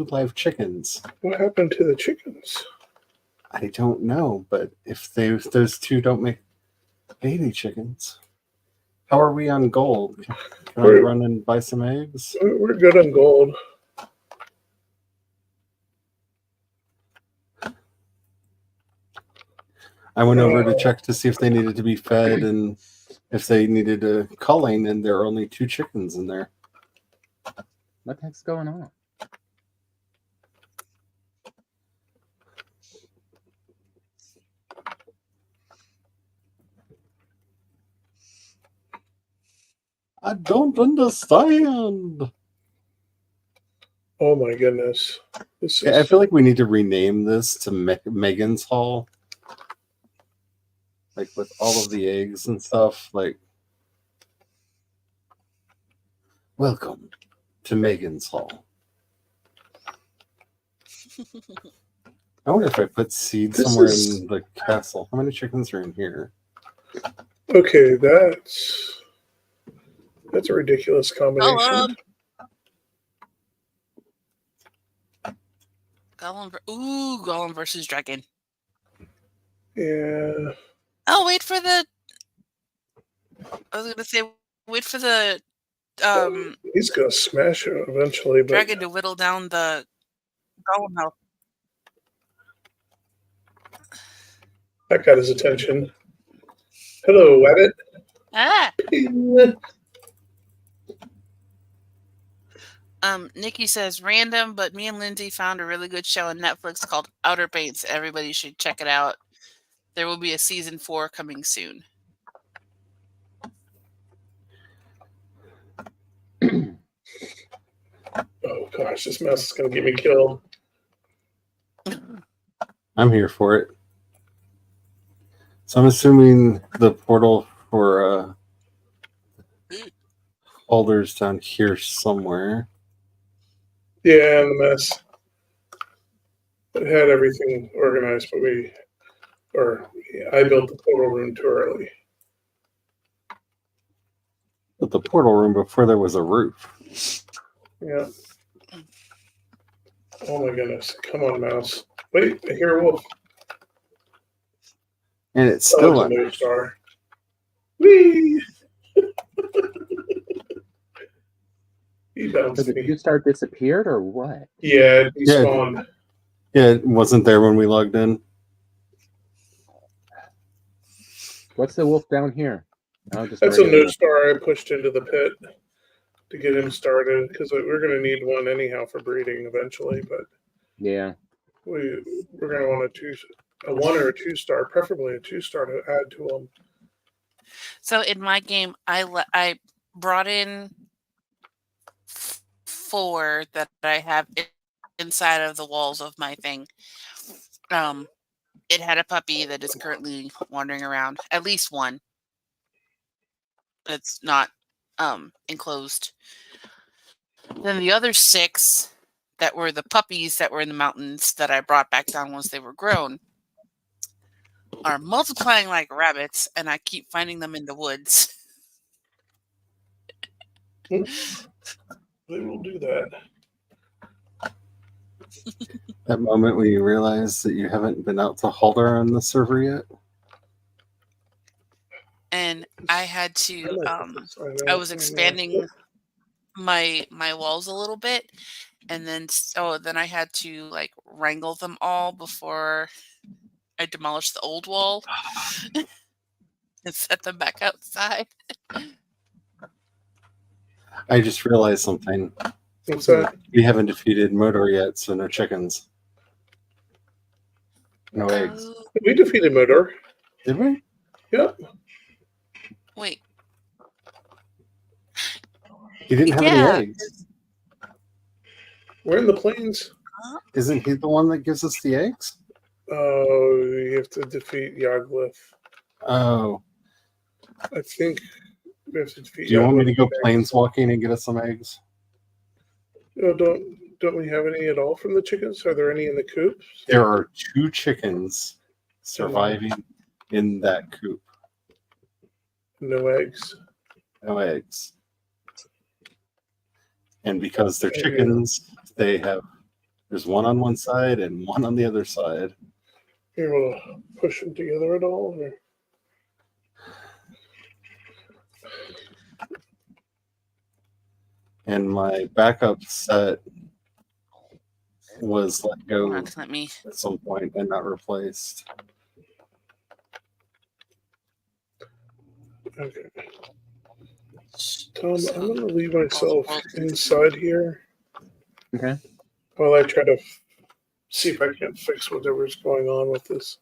live chickens. What happened to the chickens? I don't know, but if those two don't make baby chickens, how are we on gold? Can I run and buy some eggs? We're good on gold. I went over to check to see if they needed to be fed and if they needed a culling, and there are only 2 chickens in there. What the heck's going on? I don't understand. Oh my goodness. I feel like we need to rename this to Megan's Hall. Like with all of the eggs and stuff. Like, welcome to Megan's Hall. I wonder if I put seeds somewhere in the castle. How many chickens are in here? Okay, that's a ridiculous combination. Golem versus dragon. Yeah. Oh, wait for the. I was gonna say, wait for the. He's gonna smash it eventually, but dragon to whittle down the golem health. That got his attention. Hello, Wabbit. Ah. Nikki says random, but me and Lindsay found a really good show on Netflix called Outer Banks. Everybody should check it out. There will be a season 4 coming soon. Oh gosh, this mess is gonna get me killed. I'm here for it. So I'm assuming the portal for Hildir's down here somewhere. Yeah, the mess. It had everything organized, but I built the portal room too early. But the portal room before there was a roof. Yeah. Oh my goodness. Come on, mouse. Wait, I hear a wolf. And it's still a new star. Whee! He bounced So the me. 2-star disappeared or what? Yeah, he spawned. Yeah, it wasn't there when we logged in. What's the wolf down here? Oh, just That's a new wolf. star I pushed into the pit to get him started because we're going to need one anyhow for breeding eventually. But yeah, we're going to want a 1 or a 2-star, preferably a 2-star to add to them. So in my game, I brought in 4 that I have inside of the walls of my thing. It had a puppy that is currently wandering around. At least one. It's not enclosed. Then the other 6 that were the puppies that were in the mountains that I brought back down once they were grown are multiplying like rabbits, and I keep finding them in the woods. They will do that. That moment when you realize that you haven't been out to Hildir on the server yet. And I had to I was expanding my walls a little bit, and then then I had to like wrangle them all before I demolished the old wall and set them back outside. I just realized something. What's that? We haven't defeated Modor yet, so no chickens. No eggs. We defeated Modor. Did we? Yep. Wait. He didn't have any eggs. We're in the plains. Isn't he the one that gives us the eggs? Oh, you have to defeat Yagluth. Oh. I think we have to defeat. Do you want me to go planeswalking and get us some eggs? No, don't we have any at all from the chickens? Are there any in the coop? There are 2 chickens surviving in that coop. No eggs. No eggs. And because they're chickens, they have There's one on one side and one on the other side. You able to push them together at all? Or? And my backup set was let go Let me. at some point and not replaced. Okay. Tom, I'm going to leave myself inside here. Okay. While I try to see if I can fix whatever's going on with this.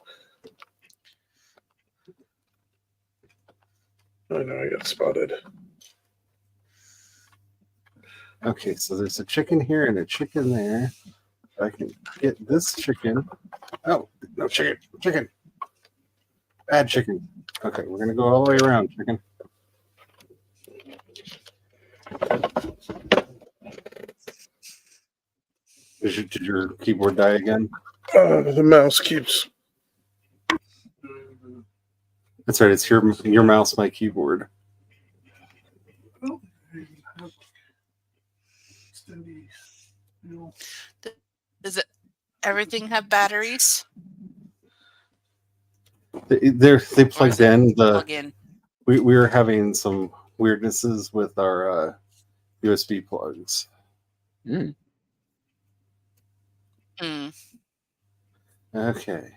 I know I got spotted. Okay, so there's a chicken here and a chicken there. If I can get this chicken. Oh, no chicken. Chicken. Bad chicken. Okay, we're going to go all the way around, chicken. Did your keyboard die again? The mouse keeps. That's right. It's your mouse, my keyboard. Does it everything have batteries? They plugged in. Plug in. We were having some weirdnesses with our USB plugs. Mm. Okay.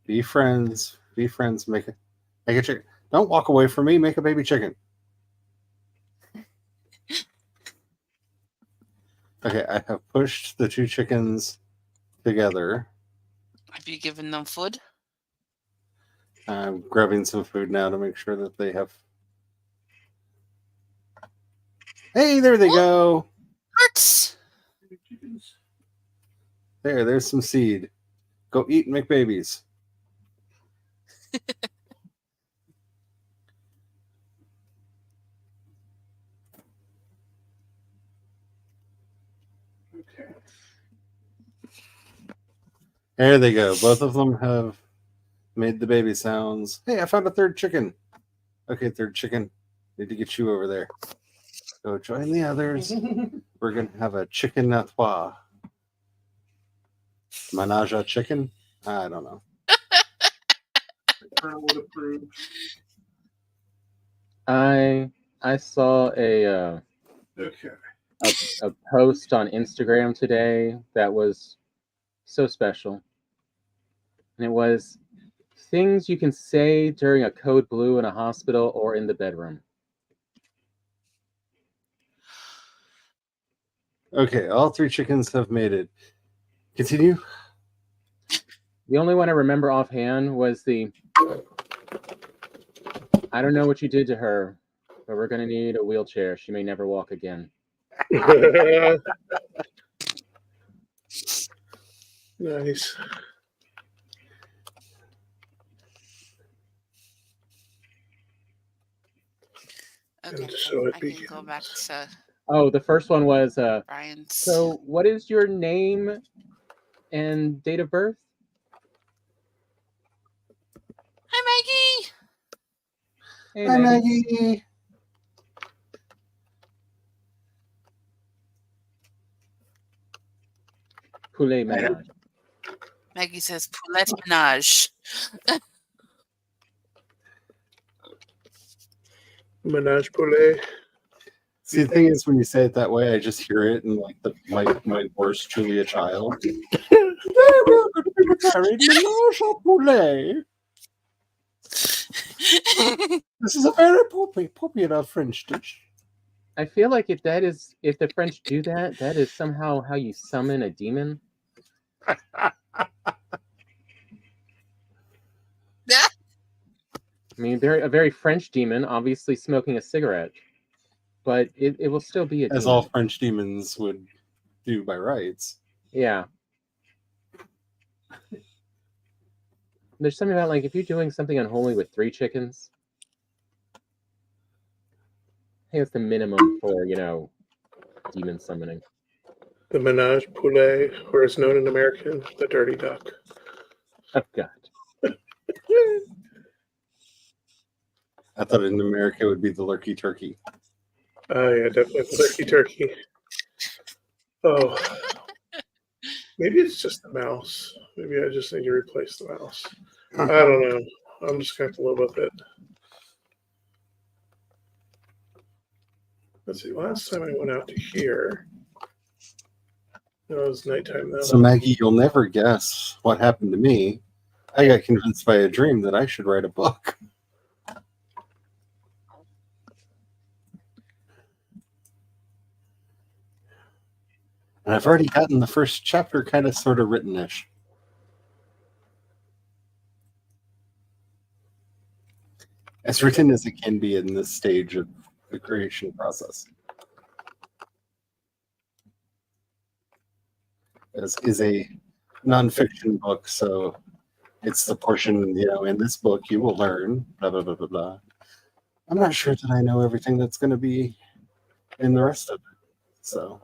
Be friends. Be friends. Make a chicken. Don't walk away from me. Make a baby chicken. Okay, I have pushed the two chickens together. Have you given them food? I'm grabbing some food now to make sure that they have. Hey, there they go. Hearts. There's some seed. Go eat and make babies. Okay. There they go. Both of them have made the baby sounds. Hey, I found a third chicken. Okay, third chicken. Need to get you over there. Go join the others. We're going to have a chicken à trois. Menage a chicken? I don't know. Colonel would approve. I saw a Okay. a post on Instagram today that was so special. And it was things you can say during a code blue in a hospital or in the bedroom. Okay, all three chickens have made it. Continue. The only one I remember offhand was the, I don't know what you did to her, but we're going to need a wheelchair. She may never walk again. Nice. Okay, And so it I can begins. go back to Oh, the first one was, Brian's. so what is your name and date of birth? Hi, Maggie. Hey, Hi, Maggie. Poulet Menage. Maggie says Poulette Menage. Menage poulet. See, the thing is, when you say it that way, I just hear it in like my worst Julia Child. This is a very popular French dish. I feel like if the French do that, that is somehow how you summon a demon. I mean, a very French demon, obviously smoking a cigarette, but it will still be a As demon. all French demons would do by rights. Yeah. There's something about, like, if you're doing something unholy with 3 chickens, I think it's the minimum for, demon summoning. The Menage poulet, or as known in American, the dirty duck. Oh, God. I thought in America it would be the lurky turkey. Oh, yeah, definitely the turkey. Oh. Maybe it's just the mouse. Maybe I just need to replace the mouse. I don't know. I'm just going to have to live with it. Let's see. Last time I went out to here, it was nighttime then. So, Maggie, you'll never guess what happened to me. I got convinced by a dream that I should write a book. And I've already gotten the first chapter kind of sort of written-ish. As written as it can be in this stage of the creation process. This is a nonfiction book, so it's the portion, in this book you will learn, blah, blah, blah, blah, blah. I'm not sure that I know everything that's going to be in the rest of it, so.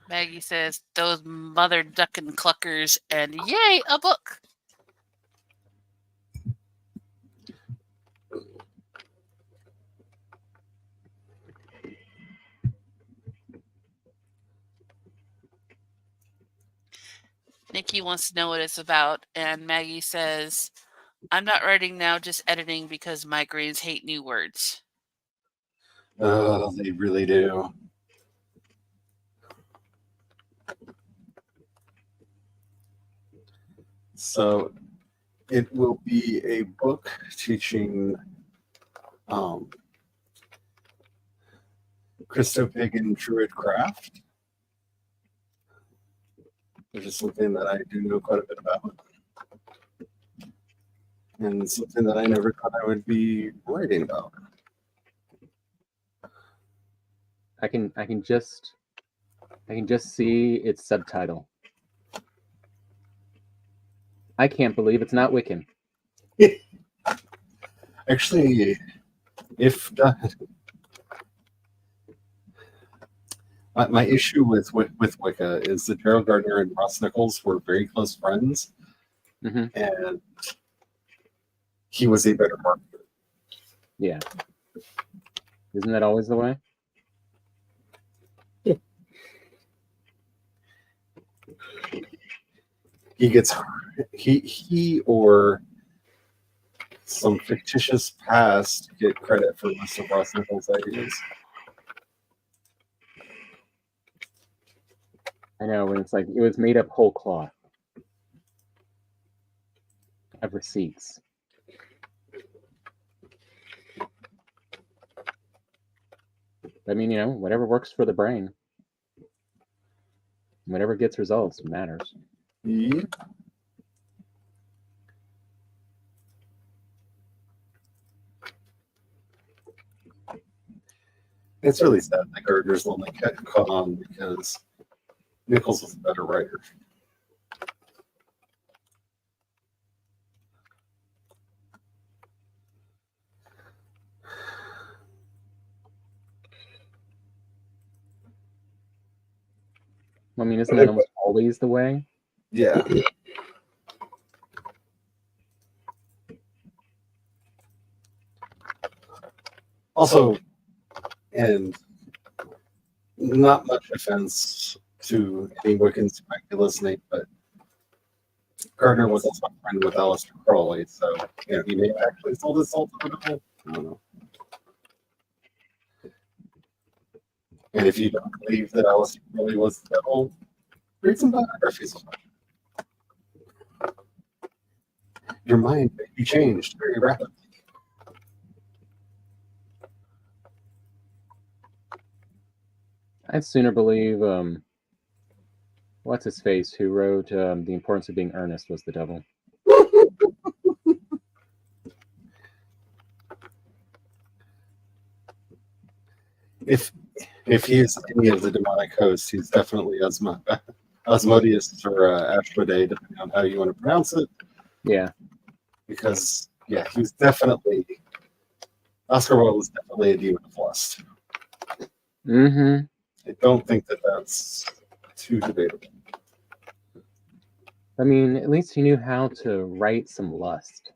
Maggie says, those mother ducking cluckers, and yay, a book. Nikki wants to know what it's about, and Maggie says, I'm not writing now, just editing because migraines hate new words. Oh, they really do. So it will be a book teaching Christo-pagan druid craft, which is something that I do know quite a bit about. And something that I never thought I would be writing about. I can just see its subtitle. I can't believe it's not Wiccan. Actually, if my issue with Wicca is that Gerald Gardner and Ross Nichols were very close friends, and he was a better marketer. Yeah. Isn't that always the way? He or some fictitious past get credit for most of Ross Nichols' ideas. I know, when it's like it was made up whole cloth of receipts. I mean, whatever works for the brain, whatever gets results matters. Yep. It's really sad that Gardner's only caught on because Nichols was a better writer. I mean, isn't that almost always the way? Yeah. Also, and not much offense to any Wiccans who might be listening, but Gardner was also a friend with Aleister Crowley, so he may have actually sold his soul to the devil. I don't know. And if you don't believe that Aleister Crowley was the devil, read some biographies. Your mind may be changed very rapidly. I'd sooner believe what's his face who wrote The Importance of Being Earnest was the devil. If he is any of the demonic hosts, he's definitely Asmodeus or Ashmodei, depending on how you want to pronounce it. Yeah. Because he was definitely Oscar Wilde was definitely a demon of lust. Mm-hmm. I don't think that that's too debatable. I mean, at least he knew how to write some lust.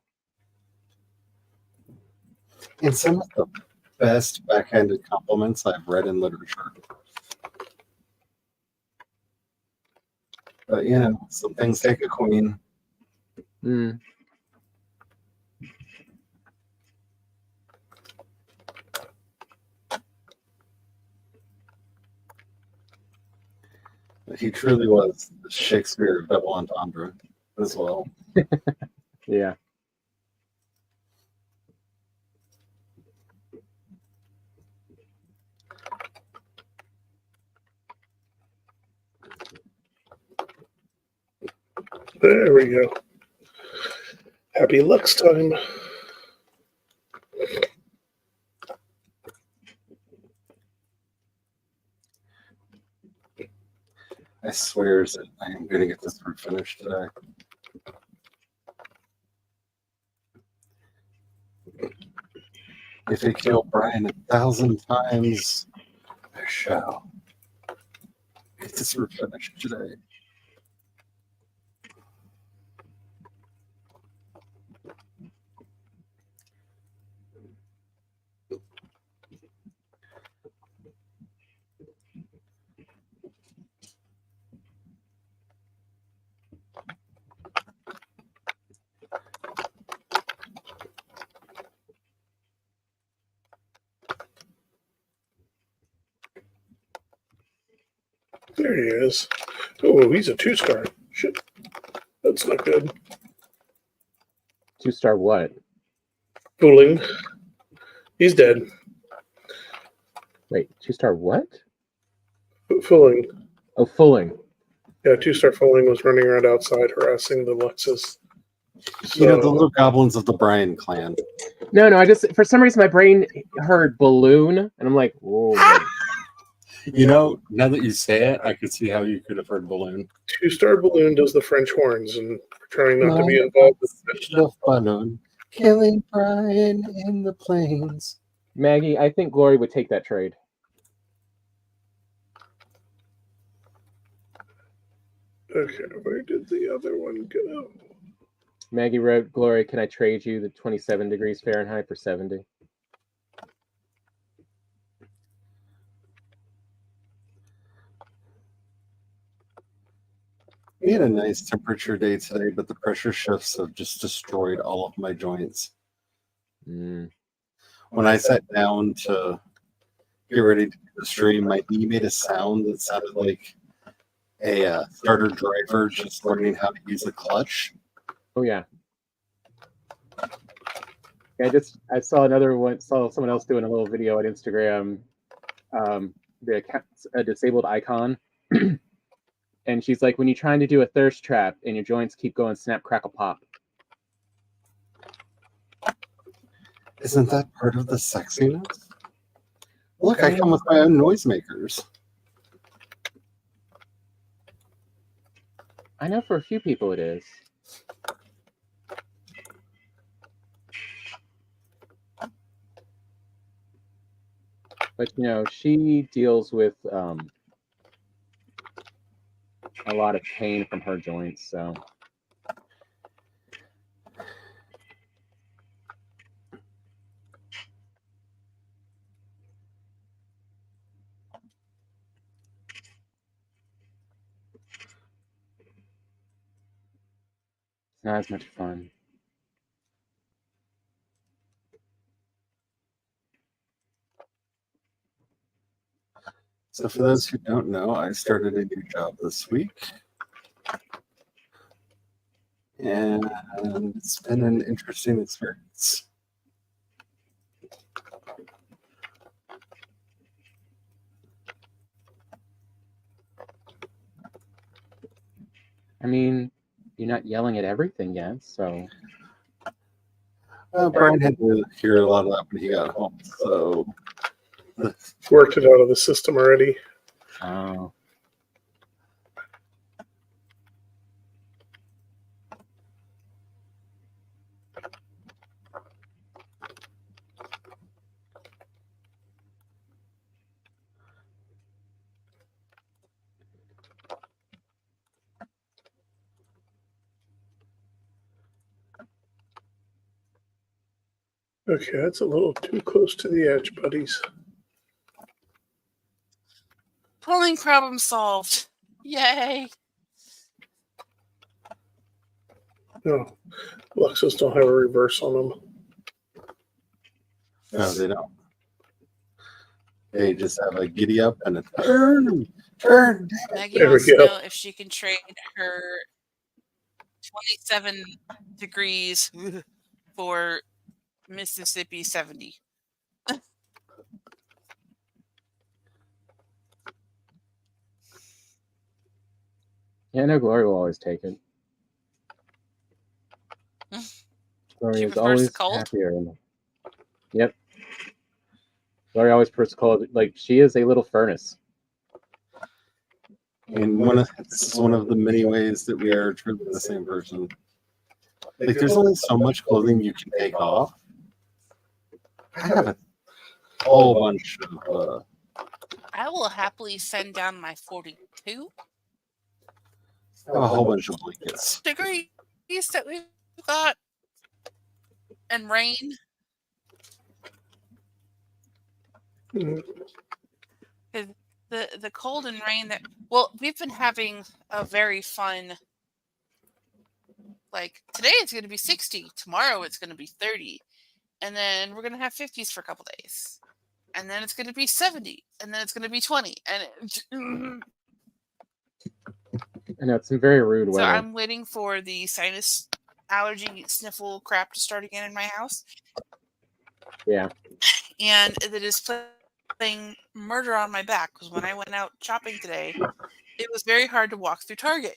And some of the best backhanded compliments I've read in literature But some things take a queen. Mm. He truly was the Shakespeare of double entendre as well. Yeah. There we go. Happy Lux time. I swear that I am going to get this room finished today. If I kill Brian 1,000 times, I shall get this room finished today. There he is. Oh, he's a 2-star. Shit. That's not good. 2-star what? Fooling. He's dead. Wait, 2-star what? Fooling. Oh, Fulling. Yeah, 2-star Fooling was running around outside harassing the Luxes. So, The little goblins of the Brian clan. No, I just, for some reason, my brain heard balloon, and I'm like, whoa. Now that you say it, I could see how you could have heard balloon. 2-star Balloon does the French horns, and we're trying not to be involved with it. Balloon killing Brian in the plains. Maggie, I think Glory would take that trade. Okay, where did the other one go? Maggie wrote, Glory, can I trade you the 27 degrees Fahrenheit for 70? We had a nice temperature day today, but the pressure shifts have just destroyed all of my joints. Mm. When I sat down to get ready to do the stream, my knee made a sound that sounded like a starter driver just learning how to use a clutch. Oh yeah. I saw another one. Saw someone else doing a little video on Instagram. A disabled icon, and she's like, when you're trying to do a thirst trap and your joints keep going snap, crackle, pop. Isn't that part of the sexiness? Look, I come with my own noisemakers. I know for a few people it is. But she deals with a lot of pain from her joints, so. It's not as much fun. So for those who don't know, I started a new job this week. And it's been an interesting experience. I mean, you're not yelling at everything yet, so. Brian had to hear a lot of that when he got home, so. Worked it out of the system already. Oh. Okay, that's a little too close to the edge, buddies. Pulling problem solved. Yay. No, Lexus don't have a reverse on them. No, they don't. They just have a giddy up and a turn. Maggie There we wants to go. know if she can trade her 27 degrees for Mississippi 70. Yeah, I know Gloria will always take it. Gloria She is prefers the always cold? happier. Yep. Gloria always prefers cold. Like, she is a little furnace. And this is one of the many ways that we are truly the same person. Like, there's only so much clothing you can take off. I have a whole bunch of. I will happily send down my 42 I have a whole bunch of blankets. degrees that we've got, and rain. Mhm. The cold and rain we've been having a very fun, like, today it's going to be 60, tomorrow it's going to be 30, and then we're going to have 50s for a couple days, and then it's going to be 70, and then it's going to be 20, and I know, it's some very rude so weather. I'm waiting for the sinus allergy sniffle crap to start again in my house. Yeah. And it is playing murder on my back, because when I went out shopping today, it was very hard to walk through Target.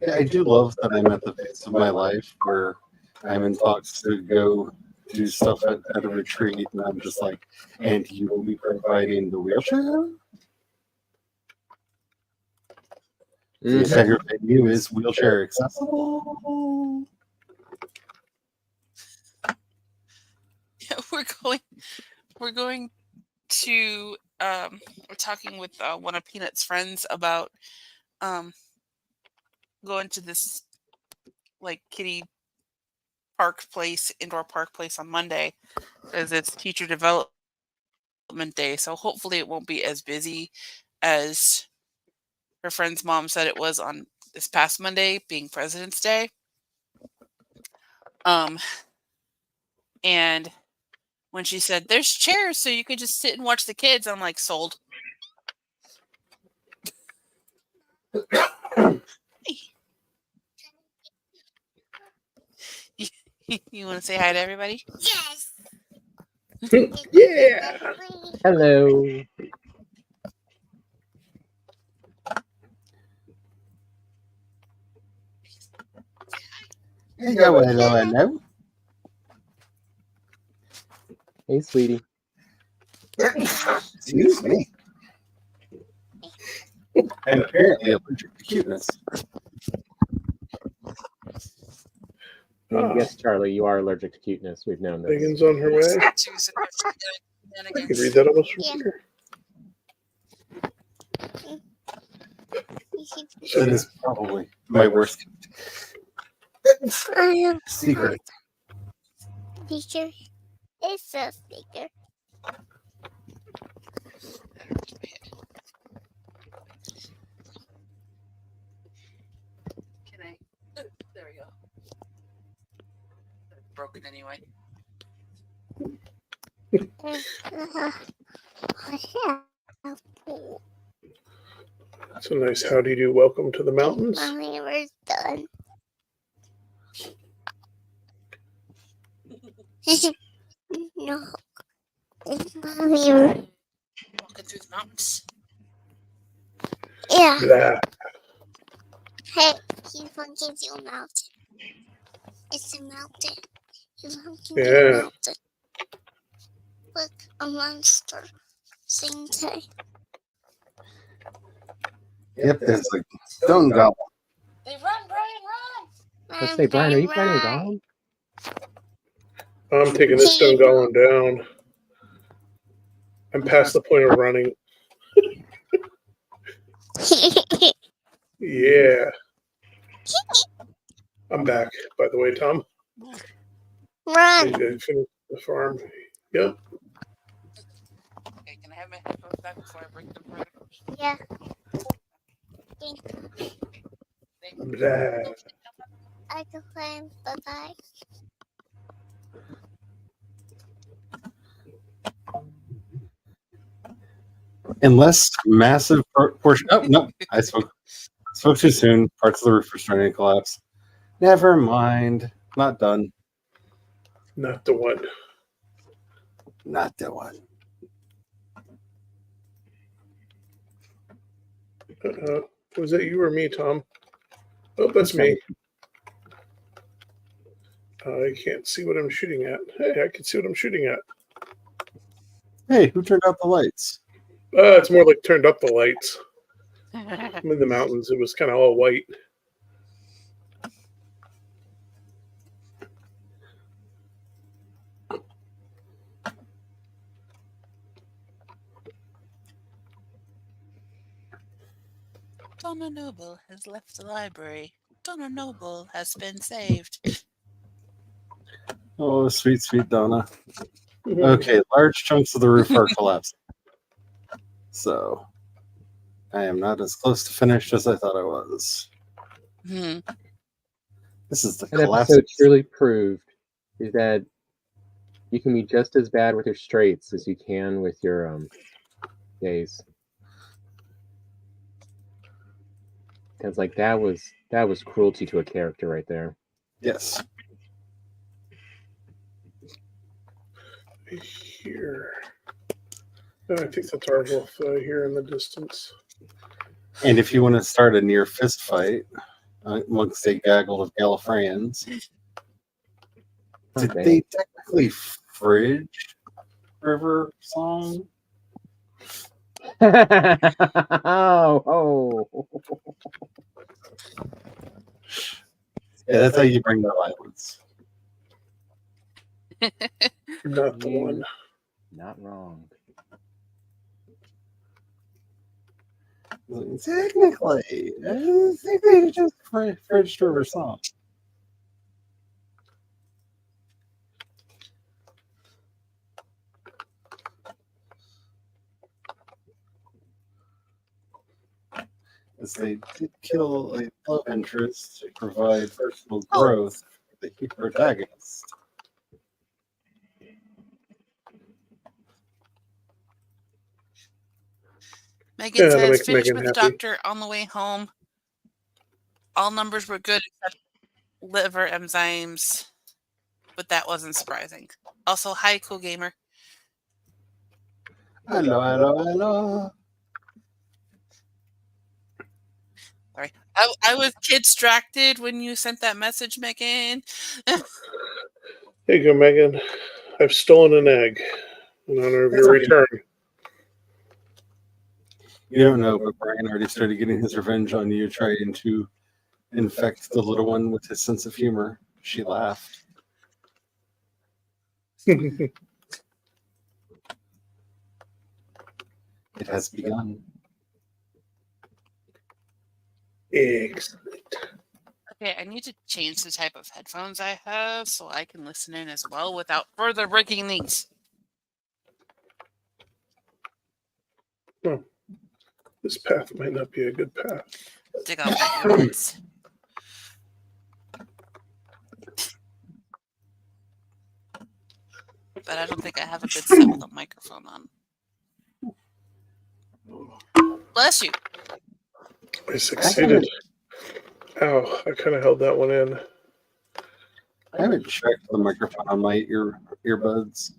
Yeah, I do love that I'm at the phase of my life where I'm in talks to go do stuff at a retreat, and I'm just like, and you will be providing the wheelchair? The entire venue is wheelchair accessible. We're going to we're talking with one of Peanut's friends about going to this, like, kiddie indoor park place on Monday, because it's teacher development day, so hopefully it won't be as busy as her friend's mom said it was on this past Monday, being President's Day. And when she said, "There's chairs so you can just sit and watch the kids," I'm like, sold. You want to say hi to everybody? Yes. Yeah. Hello. Hello. Hey, sweetie. Excuse me. I'm apparently allergic to cuteness. Yes, Charlie, you are allergic to cuteness. We've known this. Megan's on her way. Statues and I can read that almost from here. That is probably my worst secret. Speaker. It's a speaker. Can I? There we go. Broken anyway. That's a nice how do you do. Welcome to the mountains. Mommy, we're done. No. Mommy, Walking through the mountains. yeah. Blah. Hey, he's walking through a mountain. It's a mountain. He's walking through Yeah. a mountain. Look, a monster. Sing time. Yep, there's a stone goblin. They run, Brian, run! Let's say, Brian, are you fighting a golem? I'm taking this stone golem down. I'm past the point of running. Yeah. I'm back, by the way, Tom. I Run. finished the farm. Yep. Okay, can I have my headphones back before I break them? Yeah. Blah. I can play. Bye bye. Unless massive portion. Oh no, I spoke too soon. Parts of the roof are starting to collapse. Never mind. Not done. Not the one. Not the one. Was that you or me, Tom? Oh, that's me. I can't see what I'm shooting at. Hey, I can see what I'm shooting at. Hey, who turned out the lights? It's more like turned up the lights. I'm in the mountains. It was kind of all white. Donna Noble has left the library. Donna Noble has been saved. Oh, sweet, sweet Donna. Okay, large chunks of the roof are collapsing. So, I am not as close to finished as I thought I was. Hmm. This is the That collapse. episode truly proved is that you can be just as bad with your straights as you can with your gays. Because like that was cruelty to a character right there. Yes. Here. Oh, I think that's our wolf here in the distance. And if you want to start a near fist fight amongst a gaggle of Gallifreyans, did they technically fridge River Song? Oh. Yeah, that's how you bring the violence. Not the one. Not wrong. Technically, I think they just fridged River Song. As they did kill a love interest to provide personal growth for the protagonist. Megan Yeah, to says, make finished Megan with the happy. doctor on the way home. All numbers were good except liver enzymes, but that wasn't surprising. Also, hi, Cool Gamer. Hello, hello, hello. Sorry. I was kid distracted when you sent that message, Megan. Here you go, Megan. I've stolen an egg in honor of your return. You don't know, but Brian already started getting his revenge on you, trying to infect the little one with his sense of humor. She laughed. It has begun. Excellent. Okay, I need to change the type of headphones I have so I can listen in as well without further breaking these. Well, this path might not be a good path. Dig out my earbuds. But I don't think I have a good set with a microphone on. Bless you. I succeeded. Ow, I kind of held that one in. I haven't checked the microphone on my earbuds.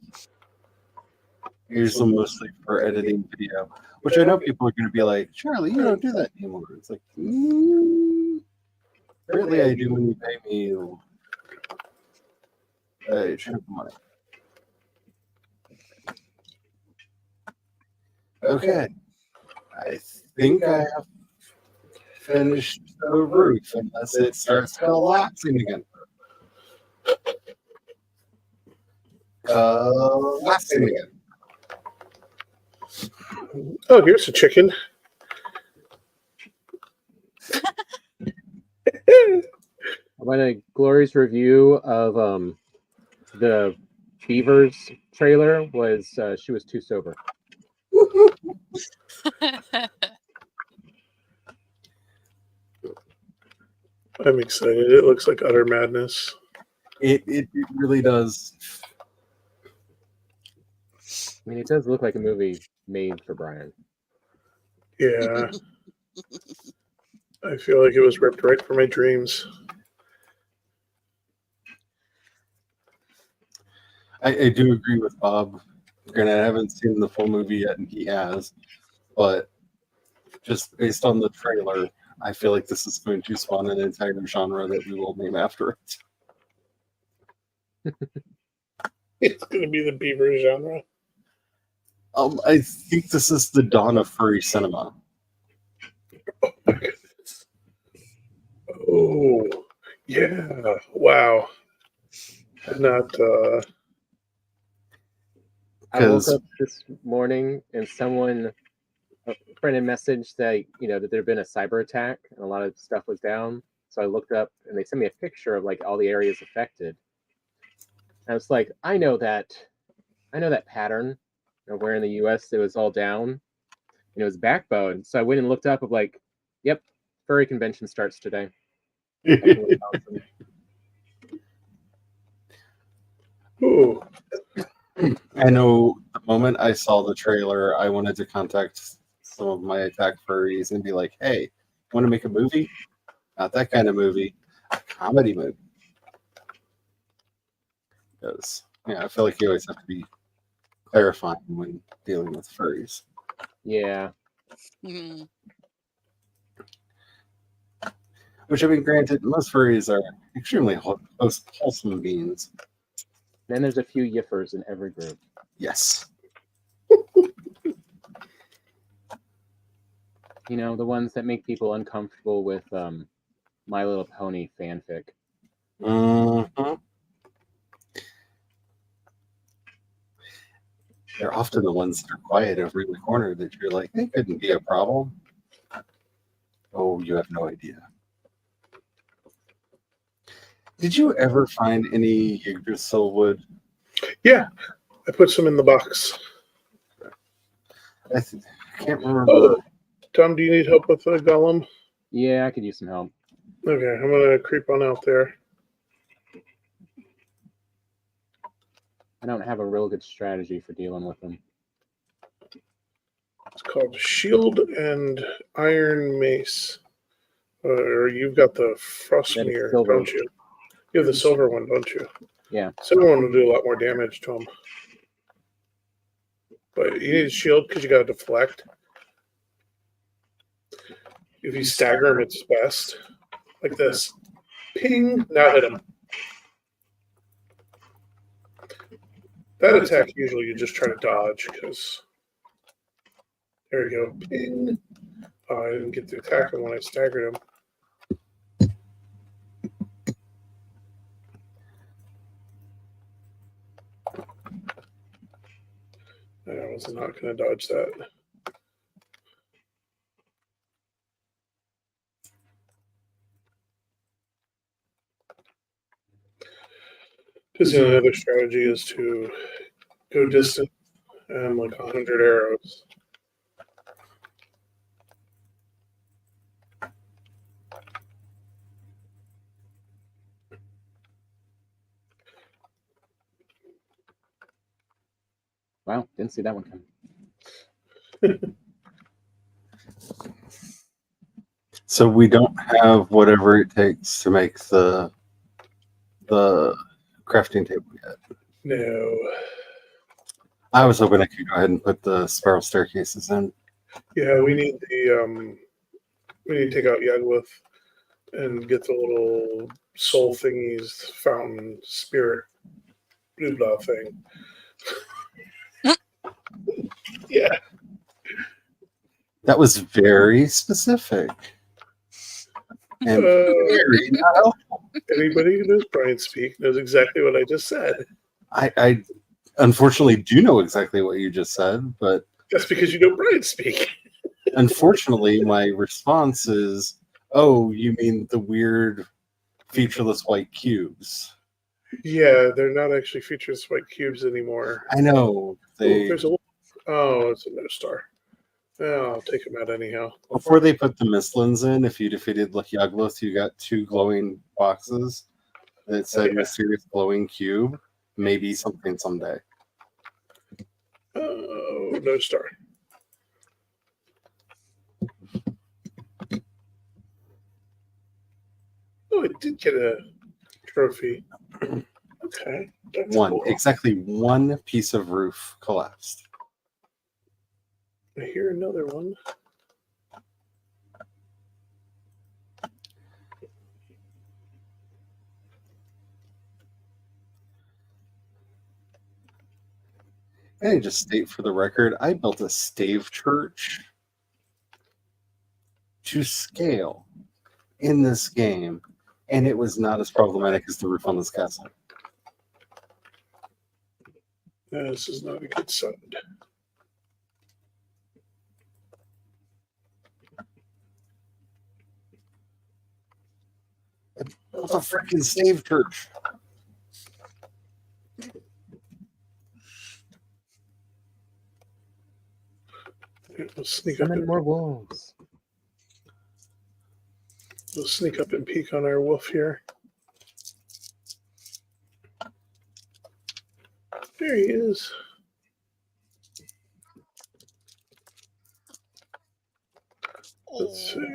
I use them mostly for editing video, which I know people are going to be like, Charlie, you don't do that anymore. It's like, apparently I do when you pay me a chunk of money. Okay. I think I have finished the roof unless it starts collapsing again. Collapsing again. Oh, here's a chicken. My glorious review of the Beavers trailer was she was too sober. I'm excited. It looks like utter madness. It really does. I mean, it does look like a movie made for Brian. Yeah. I feel like it was ripped right from my dreams. I do agree with Bob. Granted, I haven't seen the full movie yet, and he has, but just based on the trailer, I feel like this is going to spawn an entire genre that we will name after it. It's going to be the beaver genre. I think this is the dawn of furry cinema. Oh my goodness. Oh, yeah. Wow. I'm not, I woke up this morning and a friend had messaged that, that there'd been a cyber attack and a lot of stuff was down. So I looked up and they sent me a picture of like all the areas affected. And I was like, I know that pattern of where in the US it was all down. It was Backbone. So I went and looked up of like, yep, furry convention starts today. ooh. I know the moment I saw the trailer, I wanted to contact some of my attack furries and be like, hey, want to make a movie? Not that kind of movie, a comedy movie. Because, I feel like you always have to be clarifying when dealing with furries. Yeah. Mm-hmm. Which, I mean, granted, most furries are extremely wholesome beings. Then there's a few yiffers in every group. Yes. The ones that make people uncomfortable with My Little Pony fanfic. Mm-hmm. They're often the ones that are quiet over in the corner that you're like, they couldn't be a problem. Oh, you have no idea. Did you ever find any Yggdrasil wood? Yeah, I put some in the box. I can't remember. Oh, Tom, do you need help with the golem? Yeah, I could use some help. Okay, I'm going to creep on out there. I don't have a real good strategy for dealing with them. It's called Shield and Iron Mace. Or you've got the Frostmere, don't you? You have the silver one, don't you? Yeah. Silver one will do a lot more damage to him. But you need a shield because you got to deflect. If you stagger him, it's best. Like this. Ping! Now hit him. That attack, usually you just try to dodge because... There we go. Ping! Oh, I didn't get to attack him when I staggered him. I was not going to dodge that. Because the other strategy is to go distant and like 100 arrows. Wow, didn't see that one coming. So we don't have whatever it takes to make the crafting table yet. No. I was hoping I could go ahead and put the spiral staircases in. Yeah, we need the we need to take out Yagluth and get the little soul thingies, fountain spirit, blah blah thing. Yeah. That was very specific. And very not helpful. Anybody who knows Brian Speak knows exactly what I just said. I unfortunately do know exactly what you just said, but that's because you know Brian Speak. Unfortunately, my response is, "Oh, you mean the weird, featureless white cubes?" Yeah, they're not actually featureless white cubes anymore. I know. Oh, there's a. Oh, it's a no star. Yeah, I'll take him out anyhow. Before they put the Mistlins in, if you defeated Yugloth, you got 2 glowing boxes that said mysterious glowing cube. Maybe something someday. Oh, no star. Oh, I did get a trophy. Okay. That's cool. Exactly one piece of roof collapsed. I hear another one. And just state for the record, I built a stave church to scale in this game, and it was not as problematic as the roof on this castle. This is not a good side. I built a freaking stave church. Let's sneak up Summon more wolves. We'll sneak up and peek on our wolf here. There he is. Let's see.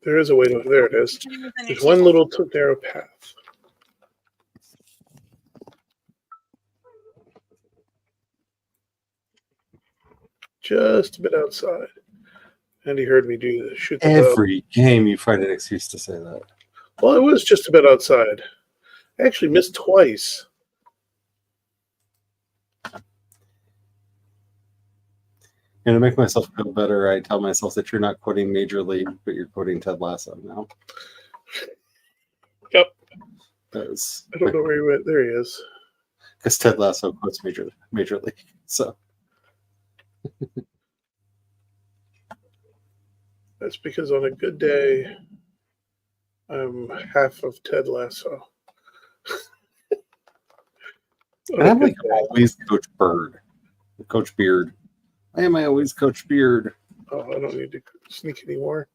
There is a way to. There it is. There's one little narrow path. Just a bit outside. And he heard me do this. Shoot the Every game you find an excuse to say that. Well, it was just a bit outside. I actually missed twice. And to make myself feel better, I tell myself that you're not quoting Major League, but you're quoting Ted Lasso now. Yep. I don't know where he went. There he is. Because Ted Lasso quotes Major League. So that's because on a good day, I'm half of Ted Lasso. and I'm like always Coach Bird. Coach Beard. Why am I always Coach Beard? Oh, I don't need to sneak anymore.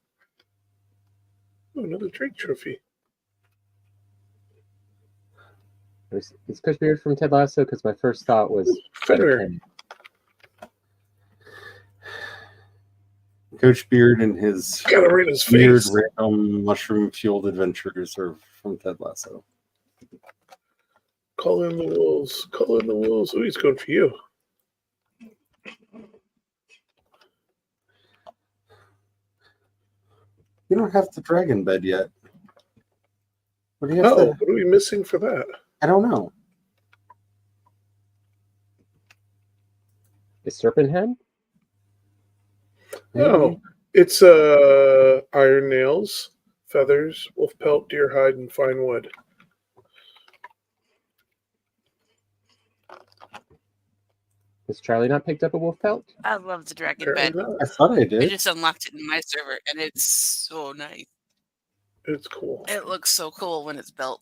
Oh, another Drake trophy. Is Coach Beard from Ted Lasso? Because my first thought was Fenrir. Coach Beard and his Got it right in his weird, face. random mushroom-fueled adventures are from Ted Lasso. Call in the wolves. Call in the wolves. Oh, he's going for you. You don't have the dragon bed yet. What do you have Oh, to... what are we missing for that? I don't know. Is Serpent Head? Oh, it's iron nails, feathers, wolf pelt, deer hide, and fine wood. Has Charlie not picked up a wolf pelt? I love the dragon Apparently bed. not. I thought I I did. just unlocked it in my server, and it's so nice. It's cool. It looks so cool when it's built.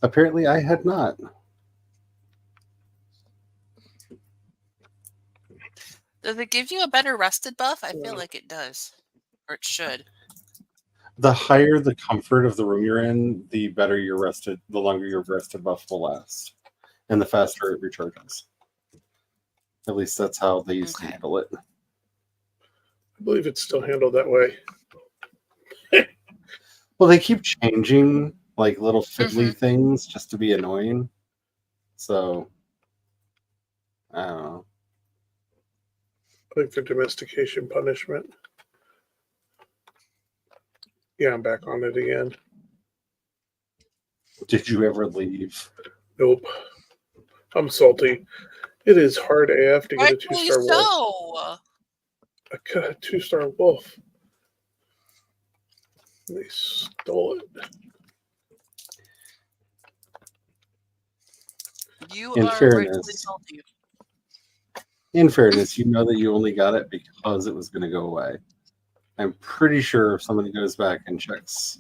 Apparently, I had not. Does it give you a better rested buff? I feel like it does. Or it should. The higher the comfort of the room you're in, the better your rested, the longer your rested buff will last, and the faster it recharges. At least that's how they used to handle it. I believe it's still handled that way. Well, they keep changing like little fiddly things just to be annoying. So, I don't know. Like the domestication punishment. Yeah, I'm back on it again. Did you ever leave? Nope. I'm salty. It is hard AF to get a Rightfully 2-star wolf. so. I got a 2-star wolf. They stole it. You In are fairness. rightfully salty. In fairness, you know that you only got it because it was going to go away. I'm pretty sure if somebody goes back and checks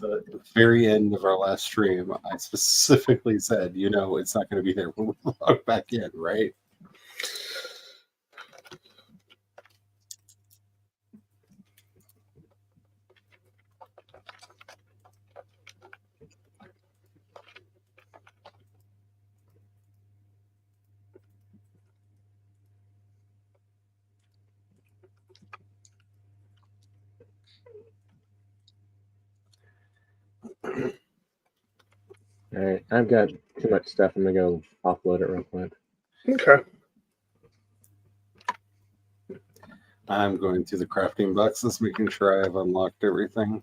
the very end of our last stream, I specifically said, it's not going to be there when we log back in, right? All right, I've got too much stuff. I'm gonna go offload it real quick. Okay. I'm going through the crafting boxes, making sure I've unlocked everything.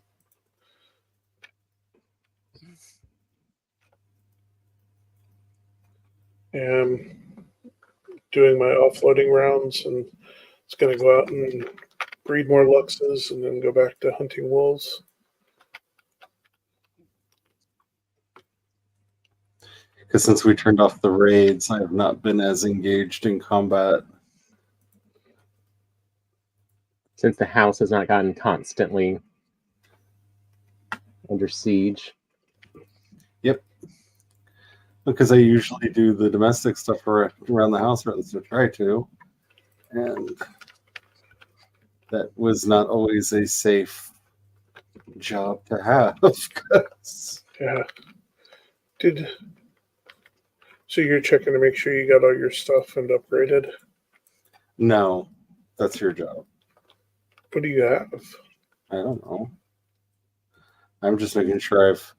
And doing my offloading rounds, and it's going to go out and breed more luxes and then go back to hunting wolves. Because since we turned off the raids, I have not been as engaged in combat. Since the house has not gotten constantly under siege. Yep. Because I usually do the domestic stuff around the house, or at least I try to. And that was not always a safe job to have. Yeah. So you're checking to make sure you got all your stuff and upgraded? No, that's your job. What do you have? I don't know. I'm just making sure I've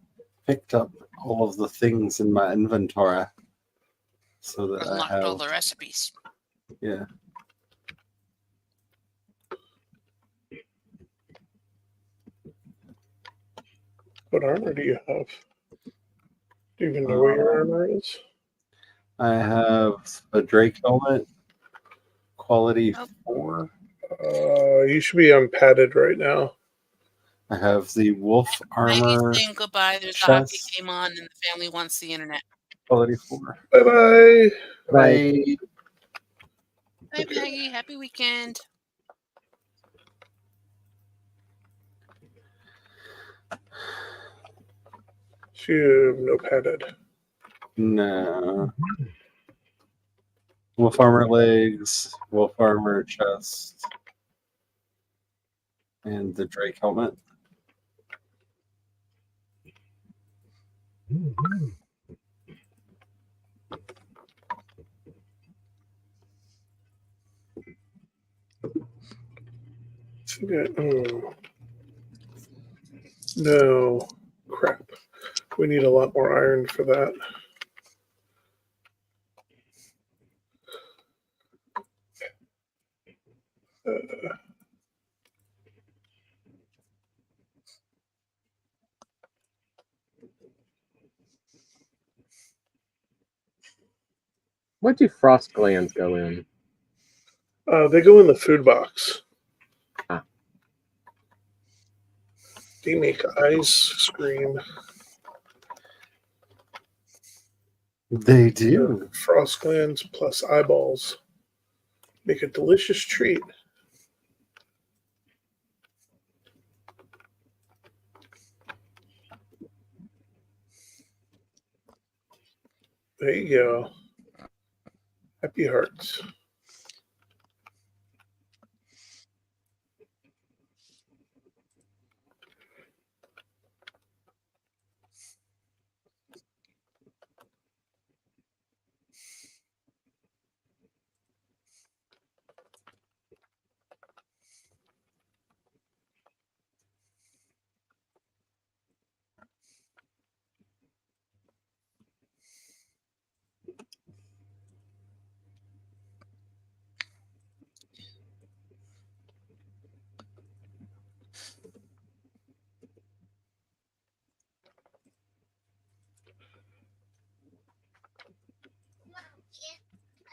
picked up all of the things in my inventory so that Unlocked I have all the recipes. Yeah. What armor do you have? Do you even know where your armor is? I have a Drake helmet, quality 4. You should be unpadded right now. I have the wolf armor. Maggie's saying goodbye. There's a hockey game on, and the family wants the internet. Quality 4. Bye-bye. Bye. Bye, Maggie. Happy weekend. So you have no padded. No. Wolf armor legs, wolf armor chest, and the Drake helmet. No. Crap. We need a lot more iron for that. What do frost glands go in? They go in the food box. Ah. They make eyes scream. They do. Frost glands plus eyeballs make a delicious treat. There you go. Happy hearts.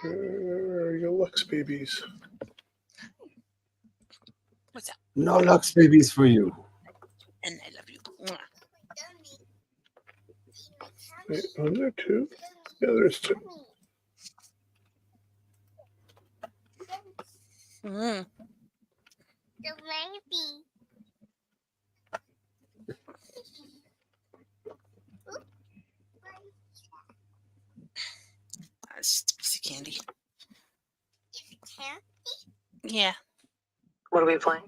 Your Lux babies. What's up? No Lux babies for you. And I love you. Mwah. Wait, are there two? Yeah, there's two. Mm. The baby. It's a piece of candy. It's candy. Yeah. What are we playing?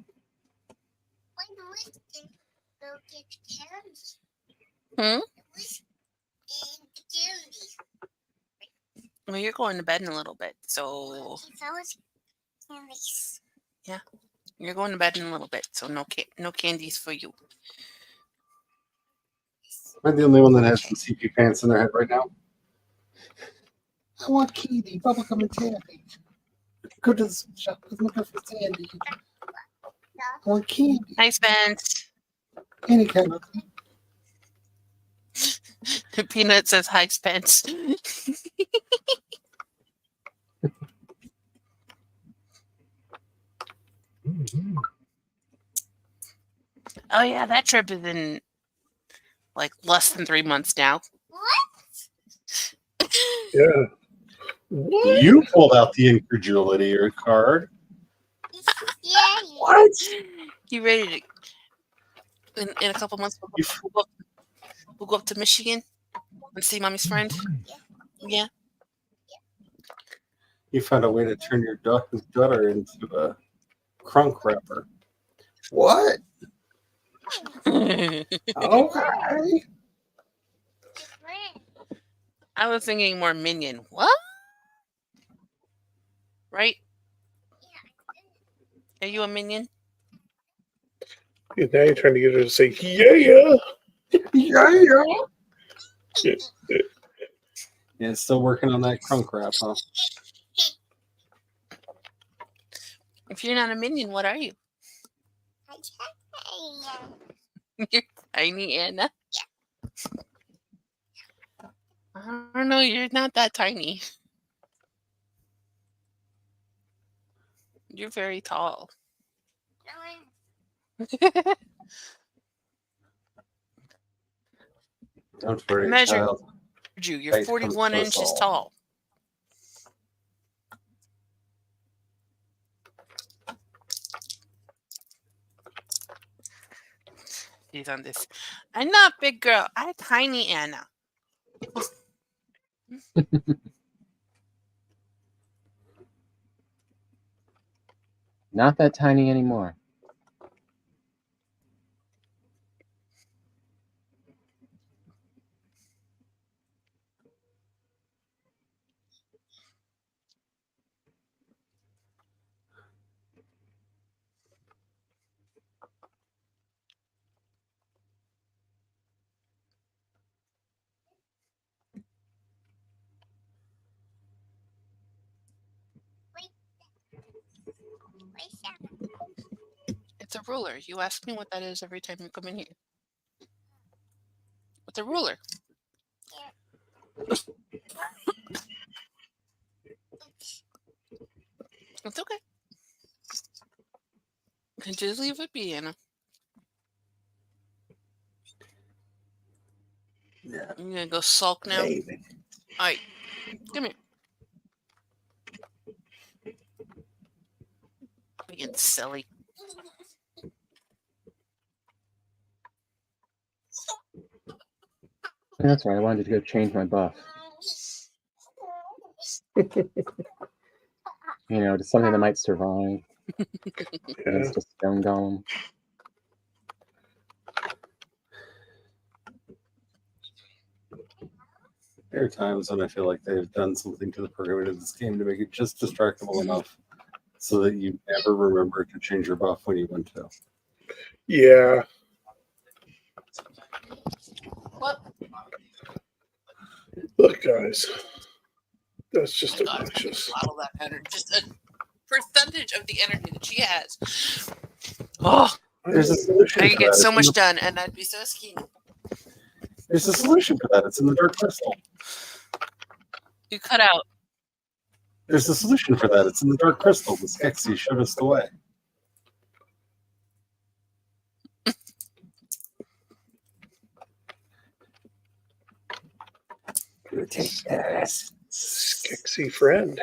When was the go get candy? Hmm? Who's in the candy? Well, you're going to bed in a little bit, so If I was candies. you're going to bed in a little bit, so no candies for you. Am I the only one that has some CP pants in their head right now? I want candy, bubblegum, and candy. Go to the shop and look for candy. I want candy, Hi, Spence. any kind of. Peanut says hi, Spence. Oh yeah, that trip is in like less than 3 months now. What? Yeah. What? You pulled out the incredulity card. Yeah. What? You ready to? In a couple months, we'll go up to Michigan and see Mommy's friend. Yeah. You found a way to turn your daughter into a crunk wrapper. What? Okay. I was thinking more Minion. What? Right? Are you a Minion? Yeah, now you're trying to get her to say, yeah. Yeah. Yeah. Yeah, still working on that crunk wrap, huh? If you're not a Minion, what are you? You're tiny Anna. I don't know. You're not that tiny. You're very tall. Don't worry, Measure child. you. You're Height comes 41 to us inches all. tall. She's on this. I'm not big girl. I'm tiny Anna. Not that tiny anymore. It's a ruler. You ask me what that is every time you come in here. It's a ruler. It's okay. Can just leave it be, Anna. Yeah. I'm gonna go sulk now. Baby. All right, come here. Being silly. That's right. I wanted to go change my buff. To something that might survive against a stone golem. There are times when I feel like they've done something to the programming of this game to make it just distractible enough so that you never remember to change your buff when you want to. Yeah. What? Look, guys. That's just God, obnoxious. bottle that energy. Just a percentage of the energy that she has. Oh, There's a solution I for could get that. so It's in much the- done, and I'd be so skinny. There's a solution for that. It's in the dark crystal. You cut out. There's a solution for that. It's in the dark crystal. The Skeksis showed us the way. You take this. Skexy friend.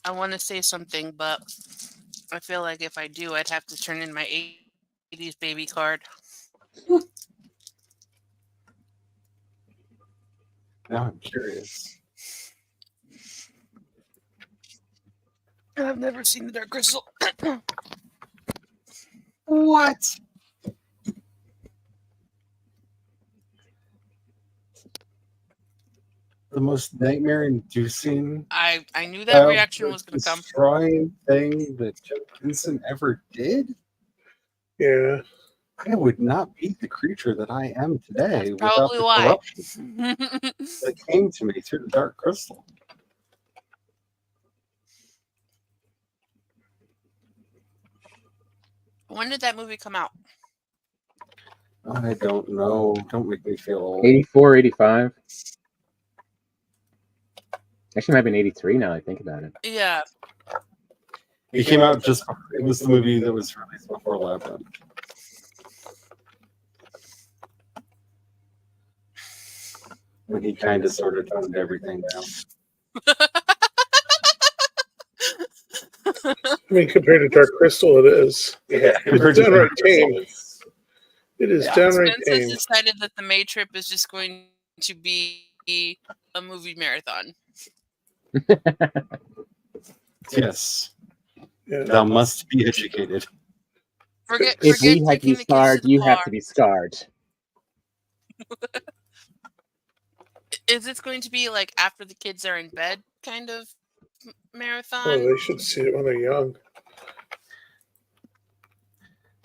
I want to say something, but I feel like if I do, I'd have to turn in my 80s baby card. Now I'm curious. I've never seen the Dark Crystal. What? The most nightmare-inducing, I knew that reaction was going to come. destroying thing that Joe Vincent ever did? Yeah. I would not be the creature that I am today That's without probably the why. corruption that came to me through the Dark Crystal. When did that movie come out? I don't know. Don't make me feel old. 84, 85. Actually, it might have been 83 now that I think about it. Yeah. It came out just. It was the movie that was released before Labyrinth. When he kind of sort of toned everything down. I mean, compared to Dark Crystal, it is. Yeah, It's downright tame. It is downright Spence tame. has decided that the May trip is just going to be a movie marathon. Yes. Yeah. Thou must be educated. Forget If we had to taking be the kids scarred, to the you have bar. to be scarred. Is this going to be like after the kids are in bed kind of marathon? Oh, they should see it when they're young.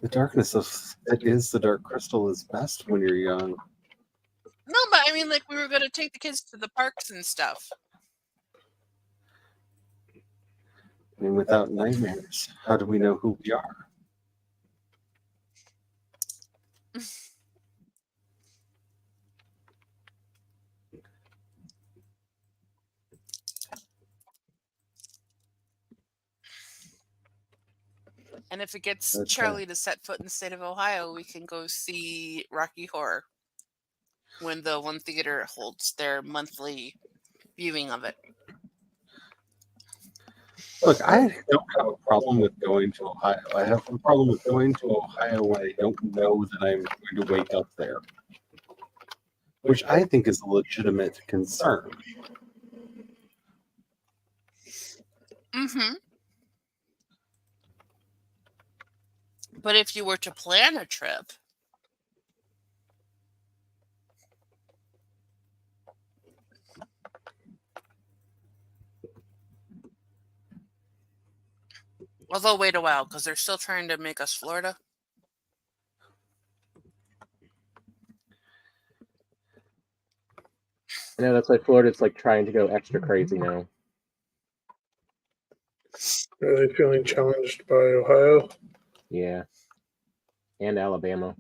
The darkness of that is the Dark Crystal is best when you're young. No, but I mean, like, we were going to take the kids to the parks and stuff. I mean, without nightmares, how do we know who we are? And if it gets Okay. Charlie to set foot in the state of Ohio, we can go see Rocky Horror when the one theater holds their monthly viewing of it. Look, I don't have a problem with going to Ohio. I have a problem with going to Ohio when I don't know that I'm going to wake up there, which I think is a legitimate concern. Mm-hmm. But if you were to plan a trip, well, they'll wait a while because they're still trying to make us Florida. I know that's why Florida's like trying to go extra crazy now. Are they feeling challenged by Ohio? Yeah. And Alabama.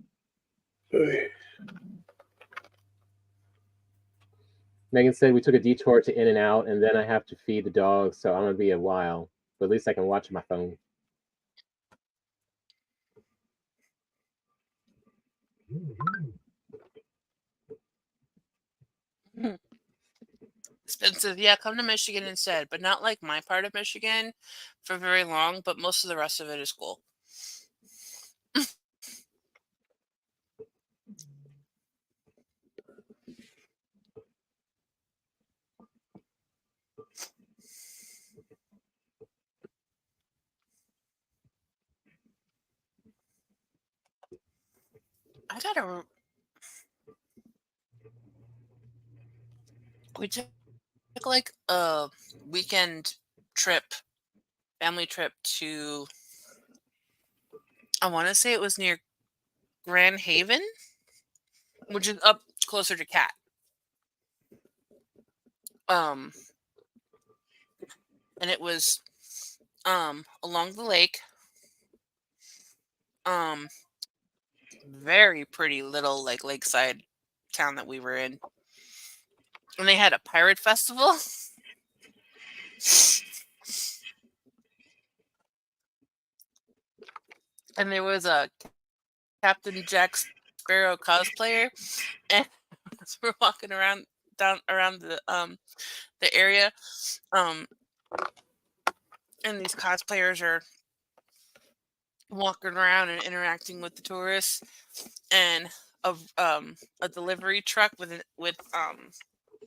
Hey. Megan said we took a detour to In-N-Out, and then I have to feed the dogs, so I'm going to be a while. But at least I can watch my phone. Expensive. Yeah, come to Michigan instead, but not like my part of Michigan for very long, but most of the rest of it is cool. We took like a weekend trip, family trip to, I want to say it was near Grand Haven, which is up closer to Cat. And it was along the lake. Very pretty little like lakeside town that we were in. And they had a pirate festival. And there was a Captain Jack Sparrow cosplayer, and as we're walking around the area, and these cosplayers are walking around and interacting with the tourists, and a delivery truck with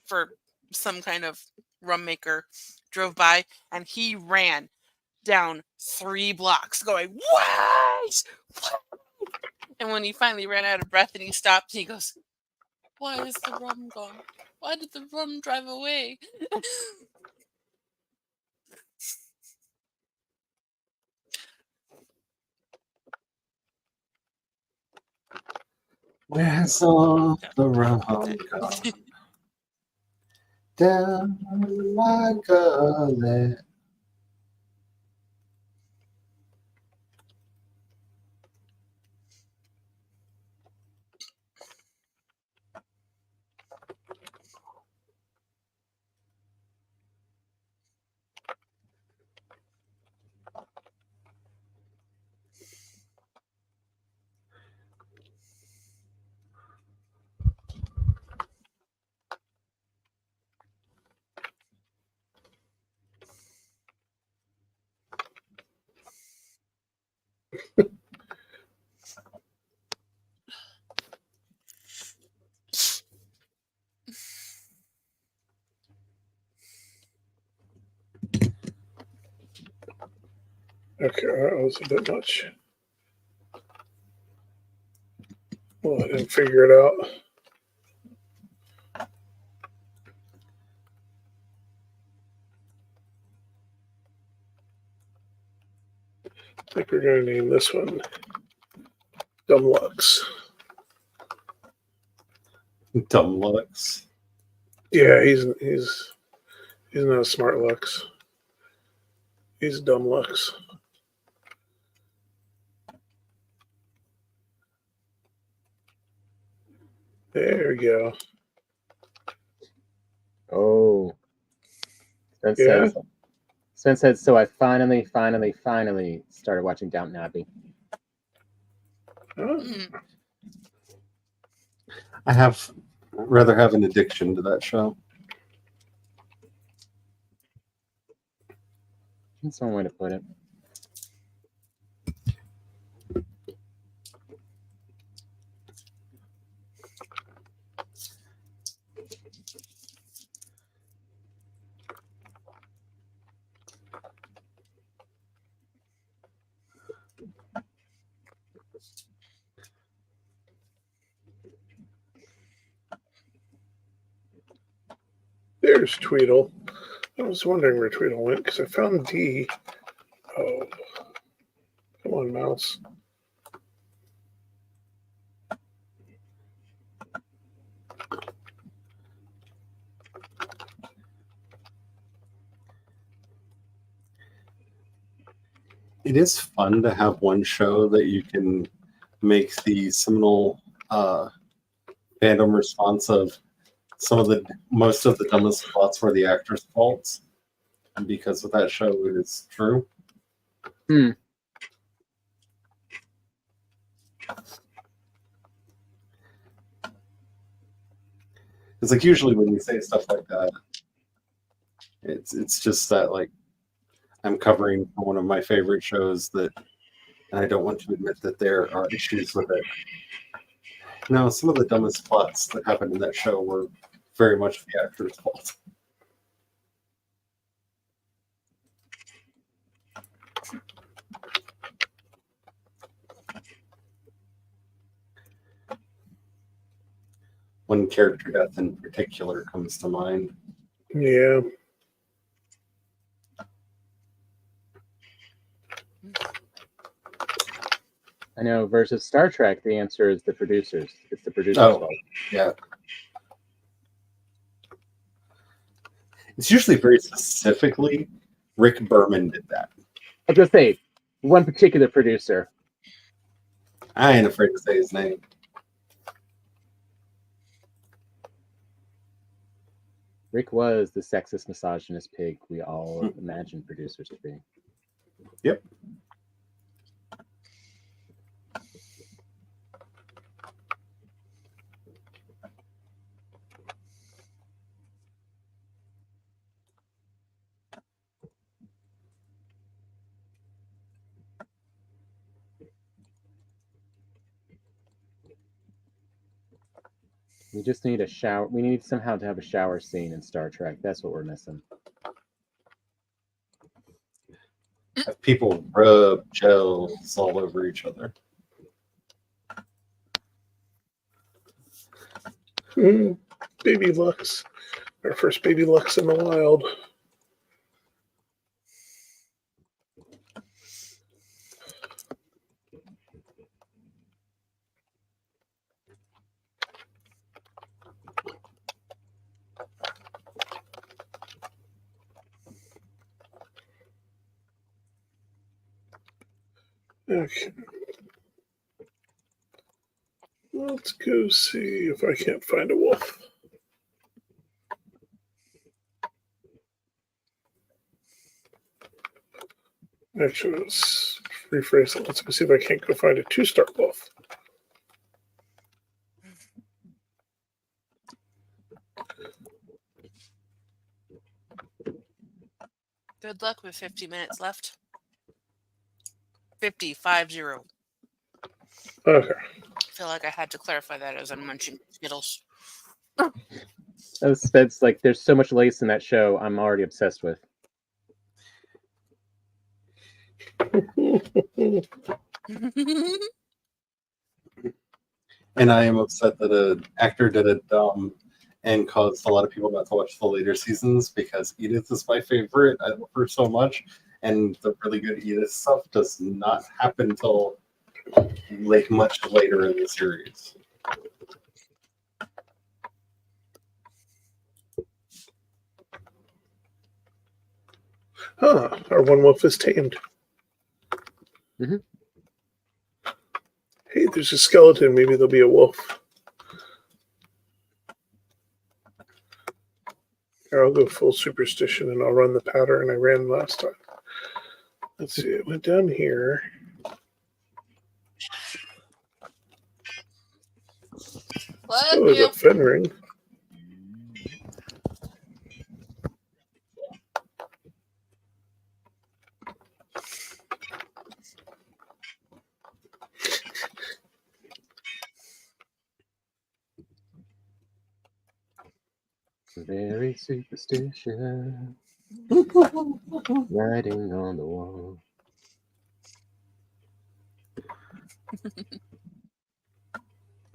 for some kind of rum maker drove by, and he ran down 3 blocks going, "What? What?" And when he finally ran out of breath and he stopped, he goes, "Why is the rum gone? Why did the rum drive away?" Where's all the rum gone? Down my gullet. Okay, that was a bit much. Well, I didn't figure it out. I think we're going to name this one Dumb Lux. Dumb Lux. Yeah, he's not Smart Lux. He's Dumb Lux. There we go. Oh. Yeah? Spence said, so I finally started watching Downton Abbey. Oh. I have rather have an addiction to that show. That's one way to put it. There's Tweedle. I was wondering where Tweedle went because I found D. Oh. Come on, mouse. It is fun to have one show that you can make the seminal fandom response of most of the dumbest plots were the actors' faults, and because of that show, it is true. It's like usually when you say stuff like that, it's just that like I'm covering one of my favorite shows that, and I don't want to admit that there are issues with it. No, some of the dumbest plots that happened in that show were very much the actors' fault. One character death in particular comes to mind. Yeah. I know versus Star Trek, the answer is the producers. It's the producers' fault. Yeah. It's usually very specifically Rick Berman did that. I was going to say, one particular producer. I ain't afraid to say his name. Rick was the sexist, misogynist pig we all imagined producers to be. Yep. We just need a shower. We need somehow to have a shower scene in Star Trek. That's what we're missing. Have people rub gels all over each other. Baby Lux. Our first baby Lux in the wild. Okay. Let's go see if I can't find a wolf. Actually, let's rephrase it. Let's go see if I can't go find a 2-star wolf. Good luck with 50 minutes left. 50. Okay. I feel like I had to clarify that as I'm munching Skittles. That's like, there's so much lace in that show. I'm already obsessed with. And I am upset that an actor did it dumb and caused a lot of people not to watch the later seasons because Edith is my favorite. I love her so much. And the really good Edith stuff does not happen until like much later in the series. Huh. Our one wolf is tamed. Mm-hmm. Hey, there's a skeleton. Maybe there'll be a wolf. Here, I'll go full superstition and I'll run the pattern I ran last time. Let's see. It went down here. Oh, there's a fin ring. Very superstition. Writing on the wall.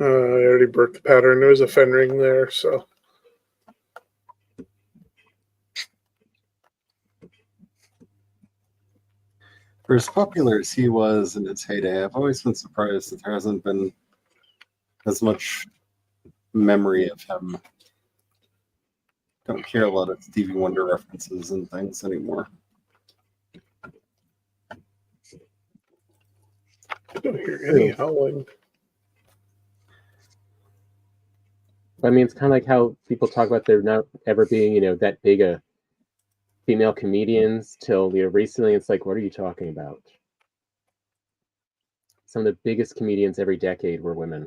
I already broke the pattern. There was a fin ring there, so. For as popular as he was in its heyday, I've always been surprised that there hasn't been as much memory of him. Don't hear a lot of Stevie Wonder references and things anymore. I don't hear any howling. I mean, it's kind of like how people talk about there not ever being, that big a female comedians till, recently. It's like, what are you talking about? Some of the biggest comedians every decade were women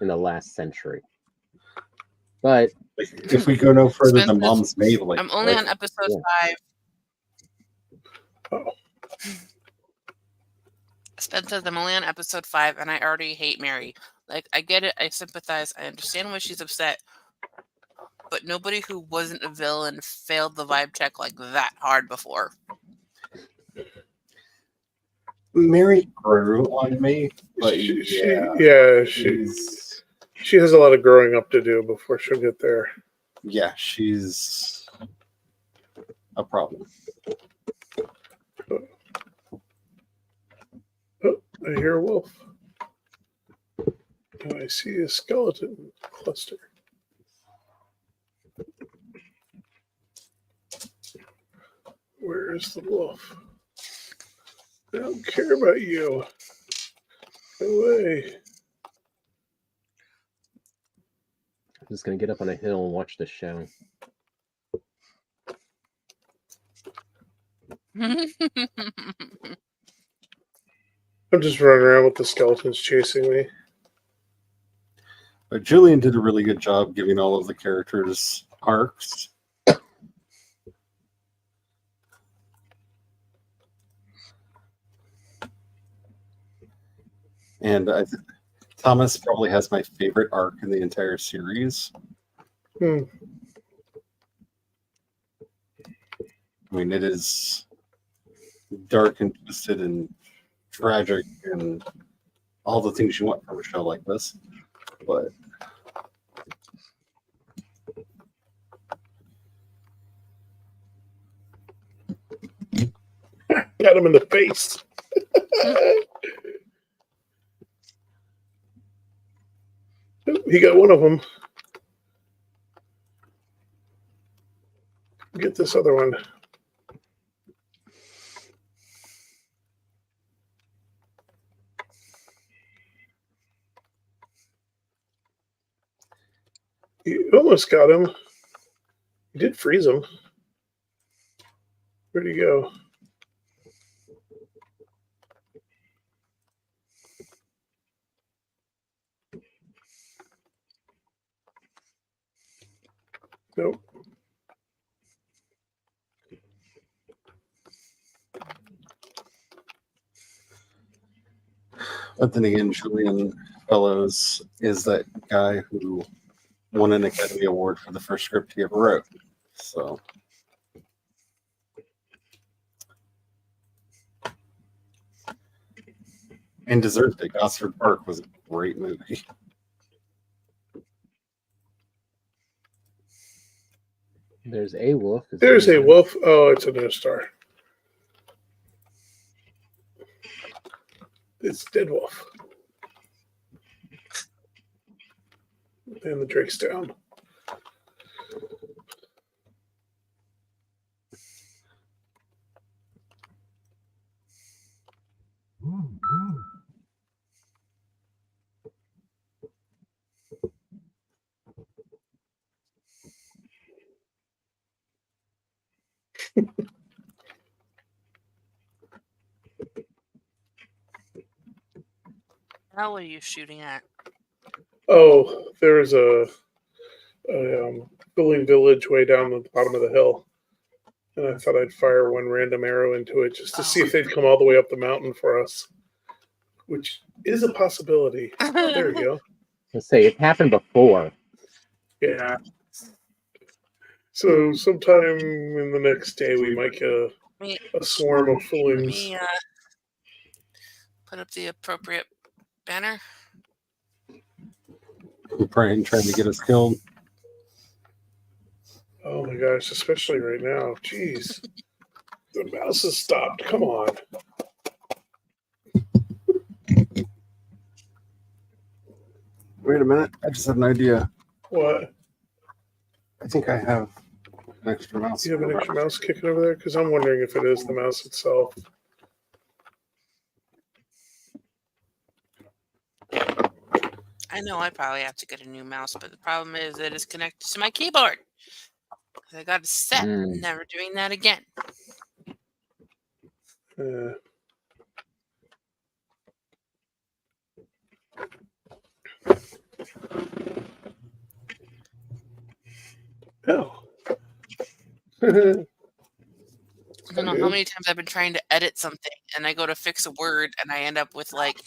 in the last century. But if we go no further than Mom's Maid, like I'm only on episode 5. Oh. Spencer, I'm only on episode 5, and I already hate Mary. Like, I get it. I sympathize. I understand why she's upset. But nobody who wasn't a villain failed the vibe check like that hard before. Mary grew on me, but She has a lot of growing up to do before she'll get there. Yeah, she's a problem. Oh, I hear a wolf. Oh, I see a skeleton cluster. Where is the wolf? I don't care about you. No way. I'm just going to get up on a hill and watch this show. I'm just running around with the skeletons chasing me. But Julian did a really good job giving all of the characters arcs. And Thomas probably has my favorite arc in the entire series. Hmm. I mean, it is dark and twisted and tragic and all the things you want from a show like this. But Got him in the face. He got one of them. Get this other one. You almost got him. You did freeze him. Where'd he go? Nope. But then again, Julian Fellows is that guy who won an Academy Award for the first script he ever wrote. So. And deserved it. Gosford Park was a great movie. There's a wolf. There's a wolf. Oh, it's a new star. It's Dead Wolf. And the Drake's down. How are you shooting at? Oh, there's a building village way down at the bottom of the hill. And I thought I'd fire one random arrow into it just to see if they'd come all the way up the mountain for us, which is a possibility. There you go. Let's say it happened before. Yeah. So sometime in the next day, we might get a swarm of fools. Put up the appropriate banner. Trying to get us killed. Oh my gosh, especially right now. Jeez. The mouse has stopped. Come on. Wait a minute. I just had an idea. What? I think I have an extra mouse. You have an extra mouse kicking over there? Because I'm wondering if it is the mouse itself. I know I probably have to get a new mouse, but the problem is it is connected to my keyboard. I got it set. Never doing that again. Oh. I don't know how many times I've been trying to edit something and I go to fix a word and I end up with like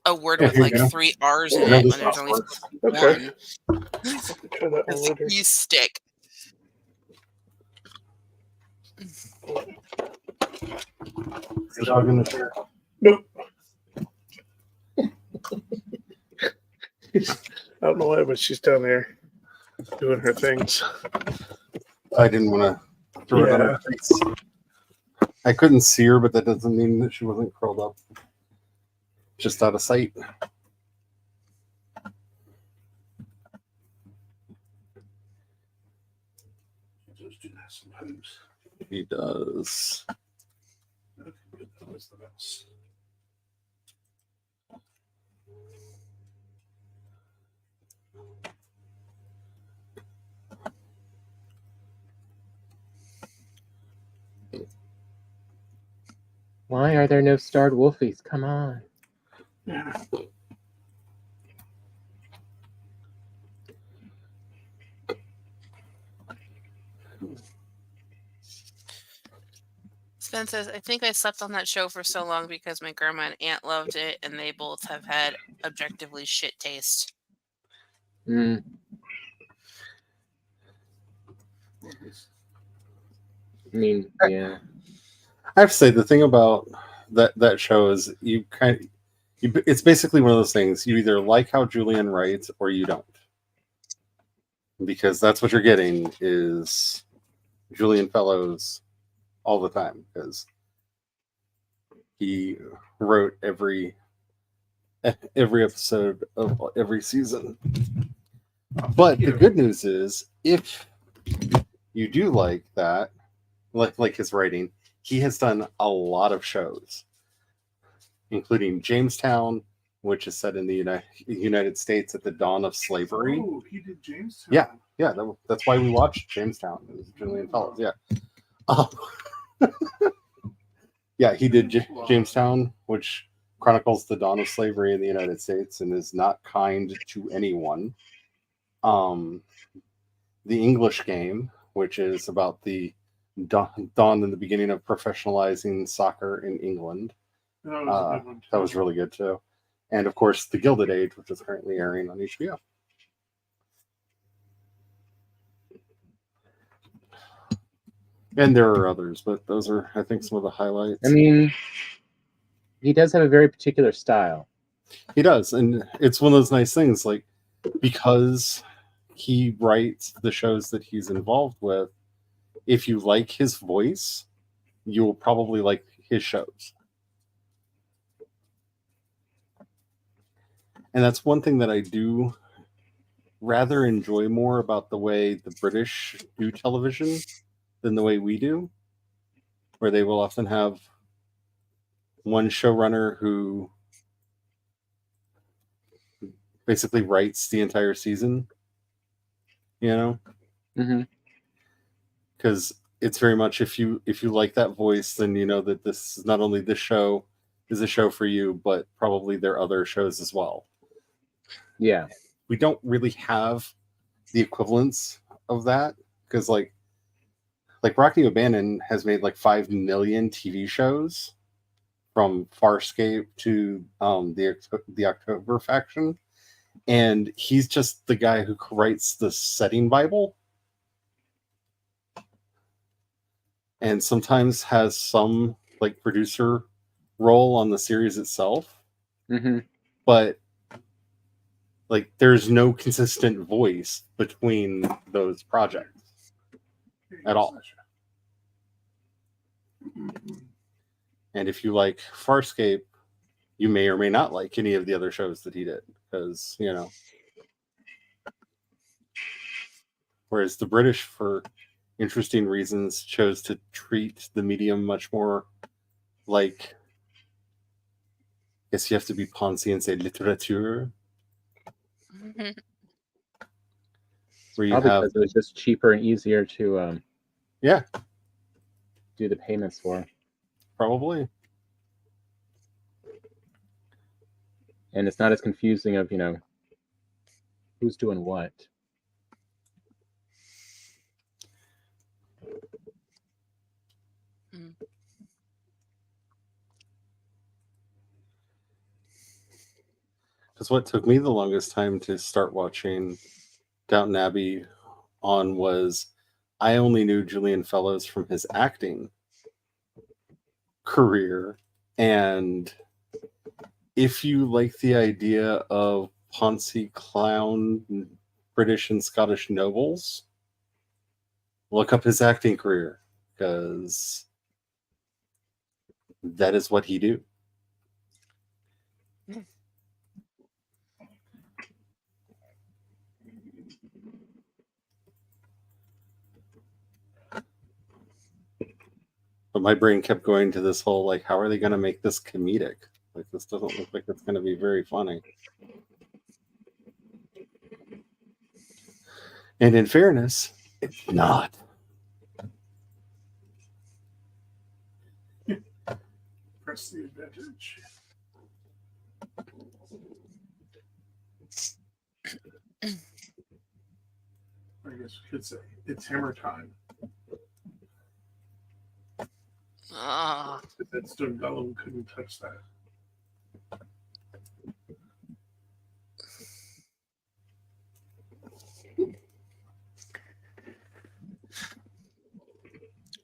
a word with like 3 R's in it when there's only one. Try that one later. You stick. Is the dog in the chair? Nope. I don't know why, but she's down there doing her things. I didn't want to throw it on her face. I couldn't see her, but that doesn't mean that she wasn't curled up. Just out of sight. He does do that sometimes. He does. Okay, good. That was the mouse. Why are there no starred wolfies? Come on. Yeah. Spence says, I think I slept on that show for so long because my grandma and aunt loved it, and they both have had objectively shit taste. Mm. I mean, yeah. I have to say the thing about that show is it's basically one of those things. You either like how Julian writes or you don't, because that's what you're getting is Julian Fellows all the time, because he wrote every episode of every season. But the good news is, if you do like that, like his writing, he has done a lot of shows, including Jamestown, which is set in the United States at the dawn of slavery. Oh, he did Jamestown. Yeah, that's why we watched Jamestown. It was Julian Fellows. Yeah. Yeah, he did Jamestown, which chronicles the dawn of slavery in the United States and is not kind to anyone. The English Game, which is about the dawn and the beginning of professionalizing soccer in England. That was really good too. And of course, The Gilded Age, which is currently airing on HBO. And there are others, but those are, I think, some of the highlights. I mean, he does have a very particular style. He does, and it's one of those nice things, like, because he writes the shows that he's involved with, if you like his voice, you'll probably like his shows. And that's one thing that I do rather enjoy more about the way the British do television than the way we do, where they will often have one showrunner who basically writes the entire season, you know? Because it's very much, if you like that voice, then you know that this is not only this show is a show for you, but probably there are other shows as well. Yeah. We don't really have the equivalents of that, because like Rocky O'Bannon has made like 5 million TV shows, from Farscape to the October Faction, and he's just the guy who writes the setting Bible, and sometimes has some like producer role on the series itself. But like, there's no consistent voice between those projects at all. And if you like Farscape, you may or may not like any of the other shows that he did, because, you know. Whereas the British, for interesting reasons, chose to treat the medium much more like, I guess you have to be Ponzi and say literature. Where you Probably have, because it was just cheaper and easier to do the payments for. Probably. And it's not as confusing of, you know, who's doing what. Because what took me the longest time to start watching Downton Abbey on was, I only knew Julian Fellows from his acting career. And if you like the idea of Ponzi clown British and Scottish nobles, look up his acting career, because that is what he do. But my brain kept going to this whole, like, how are they going to make this comedic? Like, this doesn't look like it's going to be very funny. And in fairness, it's not. Press the advantage. I guess we could say it's hammer time. Oh. That stone golem couldn't touch that.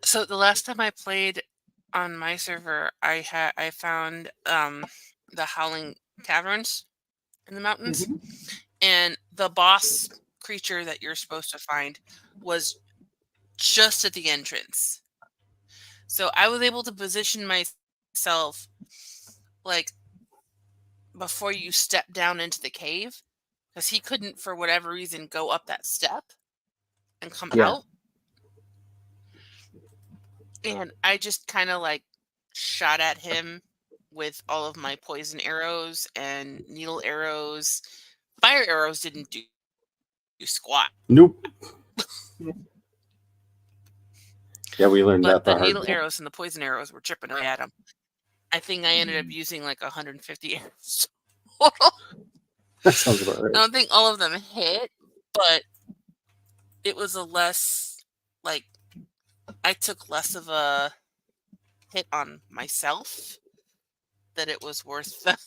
So the last time I played on my server, I found the Howling Caverns in the mountains, and the boss creature that you're supposed to find was just at the entrance. So I was able to position myself like before you step down into the cave, because he couldn't, for whatever reason, go up that step and come out. And I just kind of like shot at him with all of my poison arrows and needle arrows. Fire arrows didn't do squat. Nope. Yeah, we learned But that the the hard needle way. arrows and the poison arrows were chipping away at him. I think I ended up using like 150 arrows. That sounds about I right. don't think all of them hit, but it was a less, like, I took less of a hit on myself that it was worth the.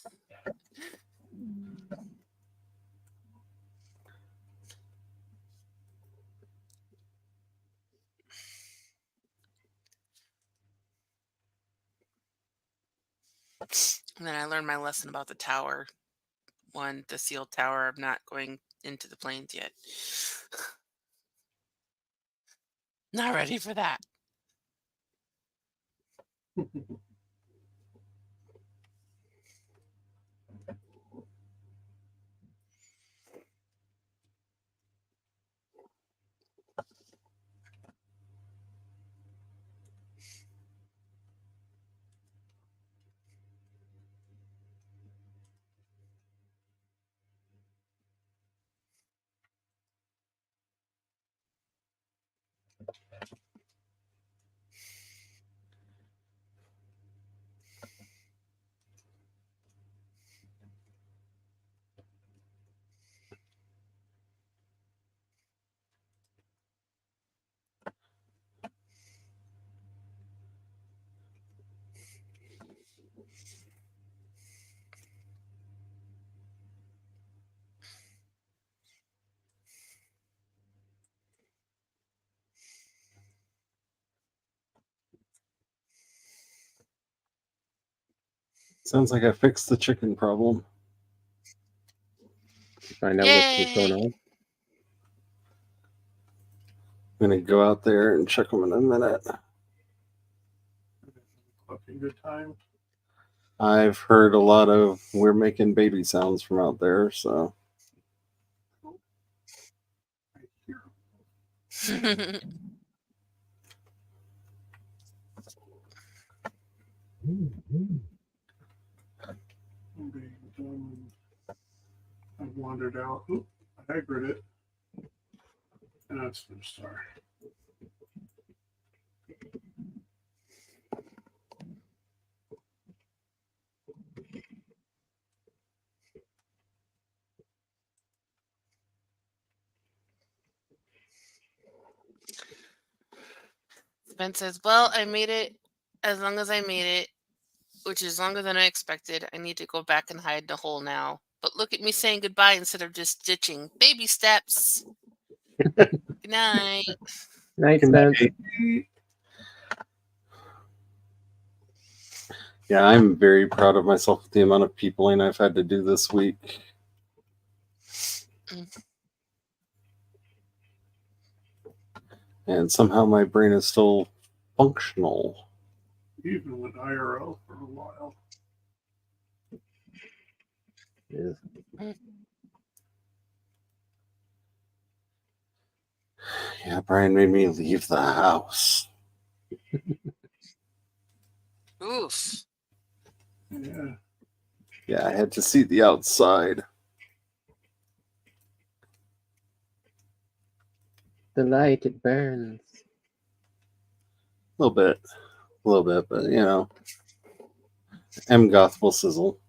And then I learned my lesson about the tower one, the sealed tower. I'm not going into the plains yet. Not ready for that. Sounds like I fixed the chicken problem. Find out what's going Yay! on. I'm gonna go out there and check them in a minute. Fucking good time. I've heard a lot of we're making baby sounds from out there, so I'm being dumb. I've wandered out. Oop, I aggroed it. And that's the star. Ben says, well, I made it as long as I made it, which is longer than I expected. I need to go back and hide in the hole now. But look at me saying goodbye instead of just ditching. Baby steps. Good night. Night, Spence. yeah, I'm very proud of myself with the amount of peopling I've had to do this week. And somehow my brain is still functional. You even went IRL for a while. Yeah. Yeah, Brian made me leave the house. Oof. Yeah. Yeah, I had to see the outside. The light, it burns. A little bit, but you know, M goth will sizzle.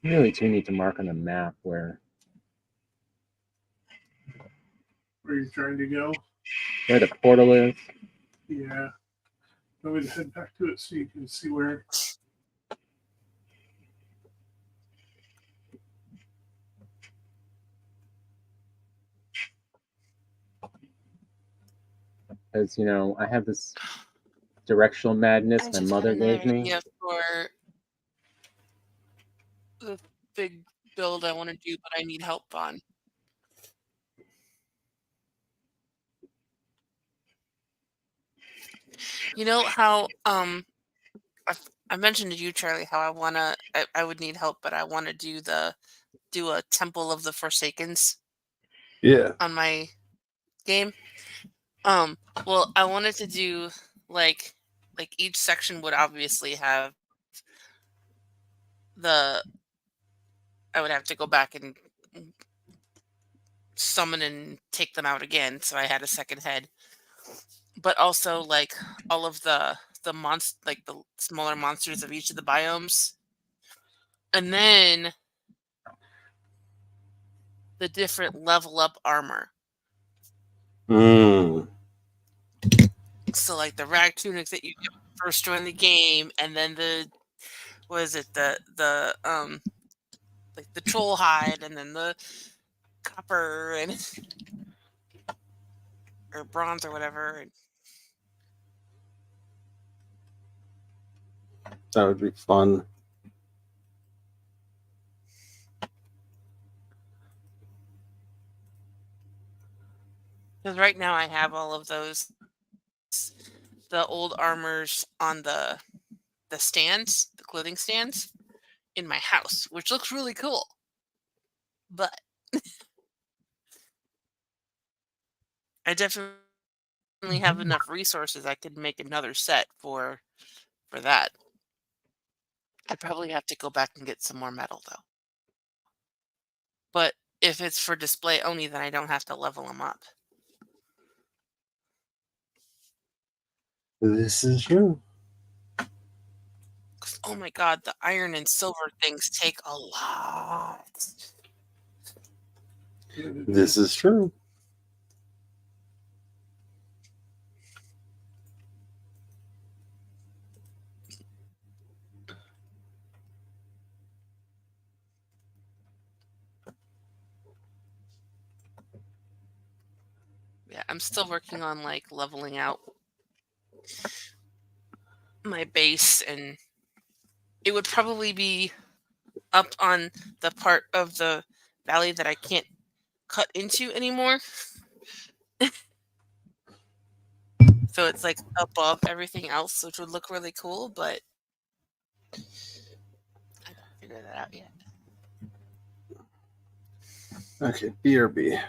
You really do need to mark on the map where you're trying to go. Where the portal is. Yeah. Want me to head back to it so you can see where. Because, you know, I have this directional madness my mother gave me. Idea for the big build I want to do, but I need help on. You know how I mentioned to you, Charlie, how I would need help, but I want to do a Temple of the Forsakens. Yeah. On my game. Well, I wanted to do like each section would obviously have I would have to go back and summon and take them out again, so I had a second head. But also like all of the like the smaller monsters of each of the biomes. And then the different level up armor. Mm. So like the rag tunics that you get when you first join the game, and then the like the troll hide, and then the copper and or bronze or whatever. That would be fun. Because right now I have all of those, the old armors on the stands, the clothing stands, in my house, which looks really cool. But I definitely have enough resources. I could make another set for that. I'd probably have to go back and get some more metal though. But if it's for display only, then I don't have to level them up. This is true. Oh my god, the iron and silver things take a lot. This is true. Yeah, I'm still working on like leveling out my base, and it would probably be up on the part of the valley that I can't cut into anymore. So it's like above everything else, which would look really cool, but I haven't figured that out yet. Okay, BRB.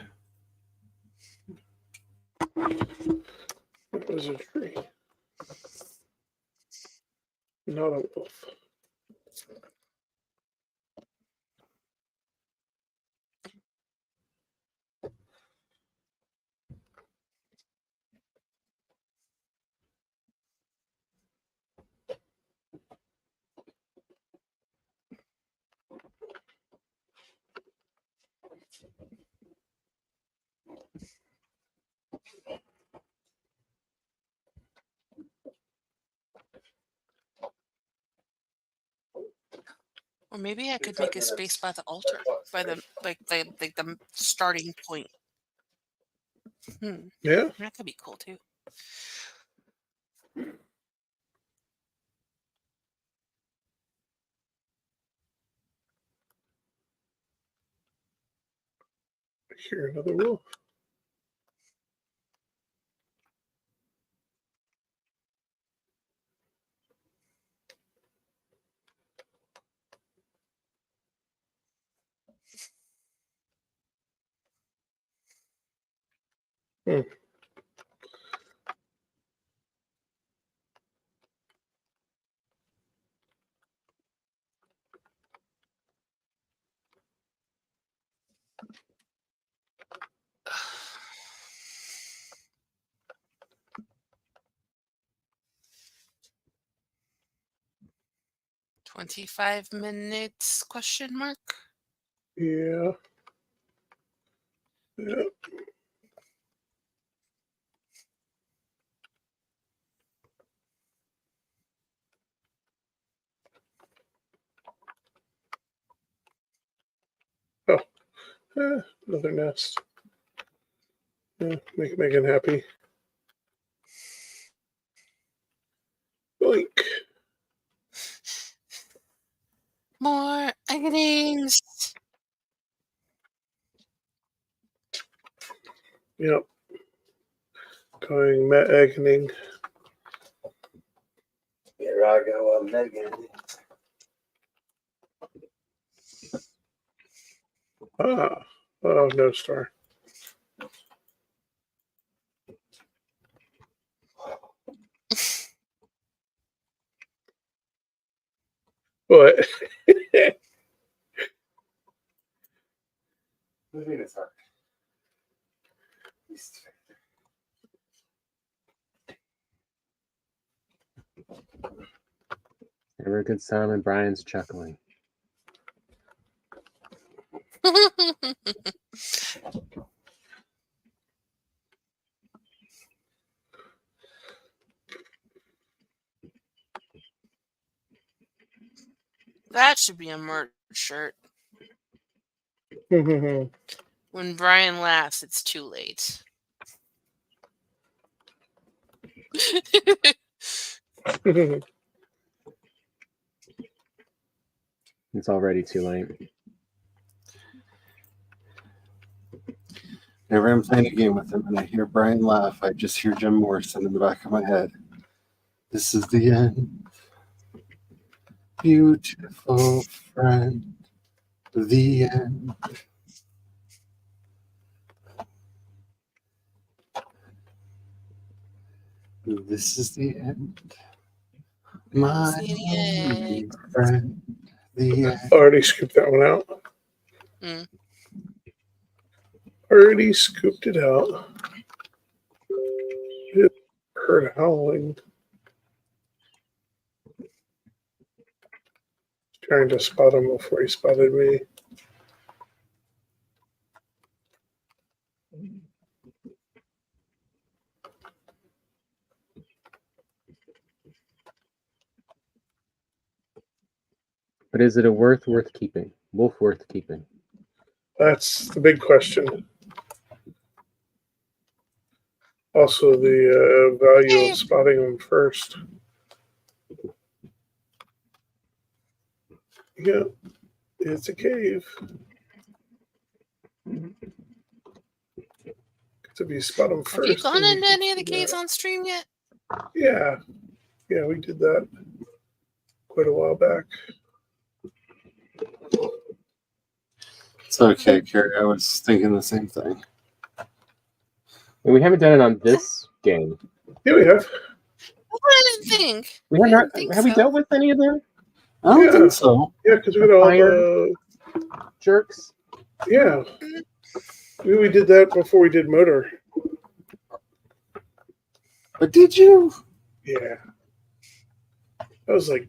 It was a tree. Not a wolf. Or maybe I could make a space by the altar, by the the starting point. Yeah. That could be cool too. I hear another wolf. Hmm. $25 question mark? Yeah. Yeah. Oh, another nest. Yeah, make Megan happy. Boink. More eggnings. Yep. Going Met Eggening. Here I go, I'm Megan. Ah. Oh, no star. What? Moving is hard. Never a good sign when Brian's chuckling. That should be a merch shirt. Hmm. When Brian laughs, it's too late. It's already too late. Whenever I'm playing a game with him and I hear Brian laugh, I just hear Jim Morrison in the back of my head. This is the end. Beautiful friend. The end. This is the end. My only friend. The end. Already scooped that one out. Mm. Already scooped it out. It heard howling. Trying to spot him before he spotted me. But is it a worth keeping? Wolf worth keeping? That's the big question. Also, the value of spotting them first. Yeah, it's a cave. If you spot them first. Have you gone then into can any of the see caves that. on stream yet? Yeah. Yeah, we did that quite a while back. It's okay, Carrie. I was thinking the same thing. We haven't done it on this game. Yeah, we have. I didn't think. We I have didn't not. think Have we so. dealt with any of them? I don't Yeah. think so. Yeah, because we got all Fire. the. Jerks. Yeah. We did that before we did motor. But did you? Yeah. That was like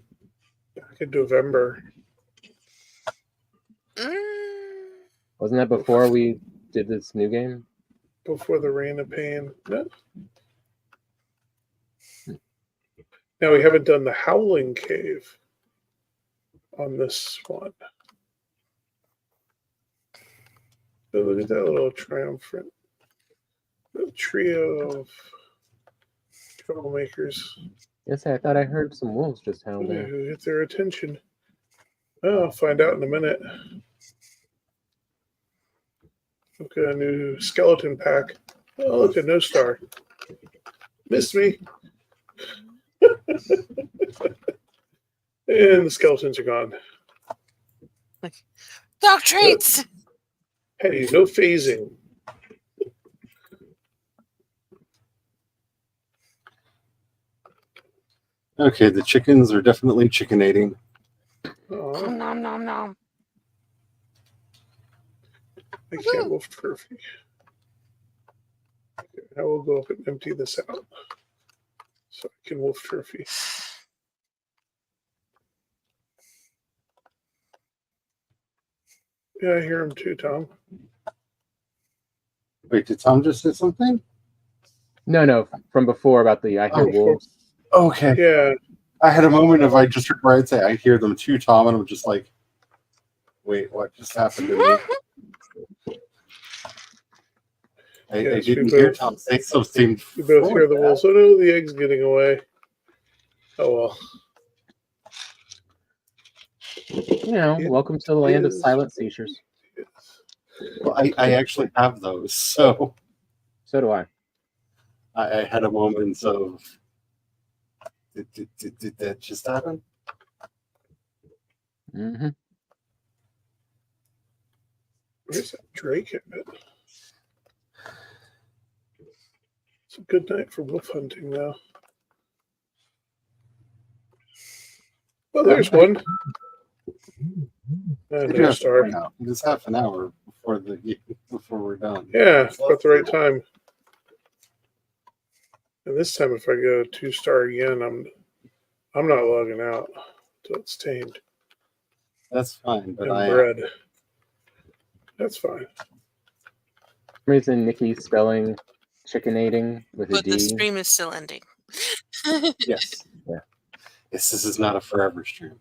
back in November. Wasn't that before we did this new game? Before the Rain of Pain. No. Now we haven't done the Howling Cave on this one. So look at that little triumphant little trio of troublemakers. Yes, I thought I heard some wolves just howl Yeah, there. who get their attention. Oh, I'll find out in a minute. Look at a new skeleton pack. Oh, look at No Star. Missed me. And the skeletons are gone. Dog treats. Hey, no phasing. Okay, the chickens are definitely chickenating. Oh, Nom nom nom. I can't wolf turkey. Okay, I will go up and empty this out so I can wolf turkey. Yeah, I hear him too, Tom. Wait, did Tom just say something? No, from before about the I hear wolves. Okay. Yeah, I had a moment of I just heard Brian say, I hear them too, Tom, and I'm just like, wait, what just happened to me? I yes, didn't hear Tom say something. we both hear the that. wolves. Oh no, the egg's getting away. Oh well. Welcome to the land of silent seizures. Yes. Well, I actually have those, so So do I. I had a moment of, did that just happen? Mm-hmm. Where's that Drake at? It's a good night for wolf hunting now. Well, there's one. No star. It's half an hour before we're done. Yeah, about the right time. And this time, if I go 2-star again, I'm not logging out until it's tamed That's fine, but and bred. That's fine. For some reason, Nikki's spelling chickenating with a But D. the stream is still ending. yes. Yeah. Yes, this is not a forever stream.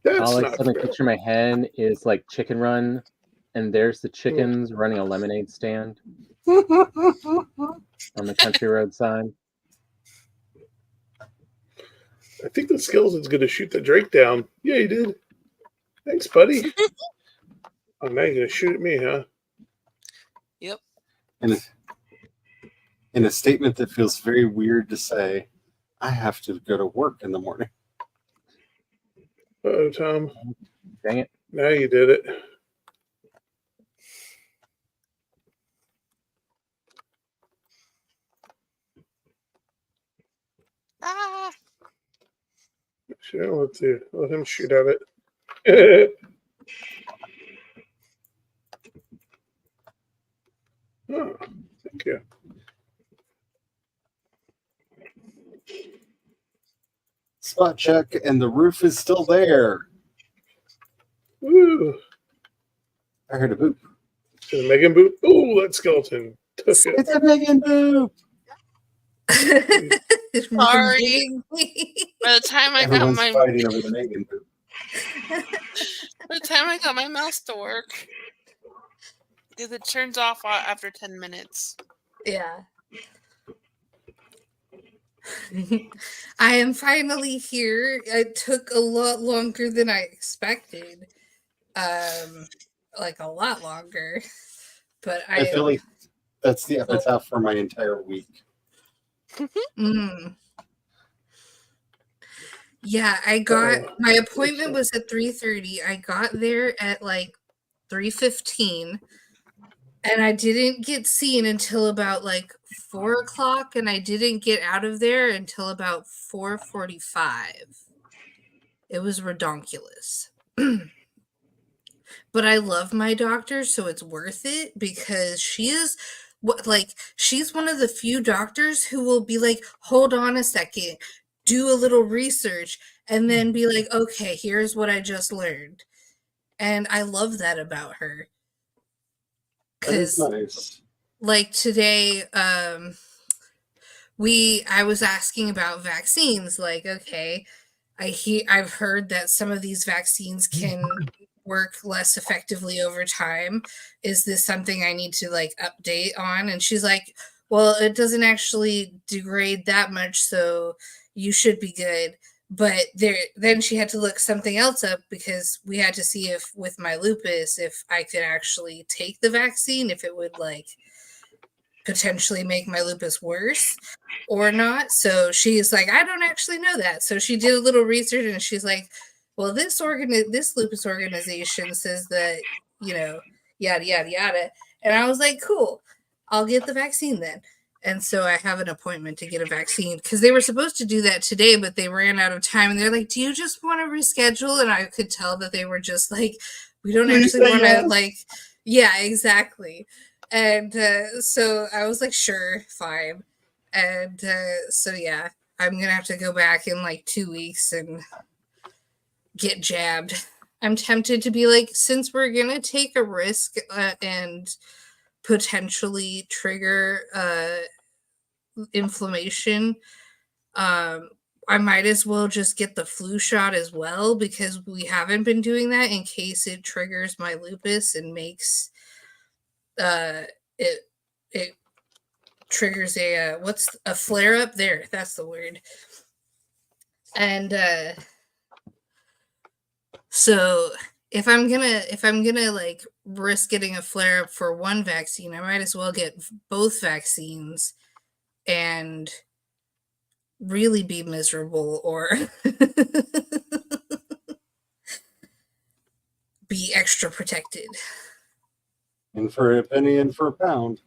That's All I not suddenly fair. picture in my head is like Chicken Run, and there's the chickens running a lemonade stand on the country road sign. I think the skeleton's going to shoot the Drake down. Yeah, he did. Thanks, buddy. Oh, now you're going to shoot at me, huh? Yep. In a statement that feels very weird to say, I have to go to work in the morning. Uh-oh, Tom. Dang it. Now you did it. Ah. Sure, let him shoot at it. Oh, thank you. Spot check, and the roof is still there. Woo. I heard a boop. Is it Megan Boot? Oh, that skeleton took it. It's a Megan boop. Sorry. By the time I got Everyone's my fighting over the Megan boop. by the time I got my mouse to work, because it turns off after 10 minutes. Yeah. I am finally here. It took a lot longer than I expected. Like a lot longer. But I feel like that's the epitaph for my entire week. Yeah, I got my appointment was at 3:30. I got there at like 3:15. And I didn't get seen until about like 4 o'clock, and I didn't get out of there until about 4:45. It was redonkulous. But I love my doctor, so it's worth it because she's one of the few doctors who will be like, hold on a second, do a little research, and then be like, okay, here's what I just learned. And I love that about her. That is nice. Like today, I was asking about vaccines. Like, okay, I've heard that some of these vaccines can work less effectively over time. Is this something I need to like update on? And she's like, well, it doesn't actually degrade that much, so you should be good. But then she had to look something else up because we had to see if with my lupus, if I could actually take the vaccine, if it would like potentially make my lupus worse or not. So she's like, I don't actually know that. So she did a little research and she's like, well, this lupus organization says that, yada, yada, yada. And I was like, cool, I'll get the vaccine then. And so I have an appointment to get a vaccine because they were supposed to do that today, but they ran out of time. And they're like, "Do you just want to reschedule?" And I could tell that they were just like, "We don't actually want to like." Yeah, exactly. And so I was like, "Sure, fine." And so yeah, I'm gonna have to go back in like 2 weeks and get jabbed. I'm tempted to be like, since we're gonna take a risk and potentially trigger inflammation, I might as well just get the flu shot as well, because we haven't been doing that in case it triggers my lupus and makes it it triggers a what's a flare up there, that's the word. And so if I'm gonna like risk getting a flare up for one vaccine, I might as well get both vaccines and really be miserable, or be extra protected. And for a penny and for a pound.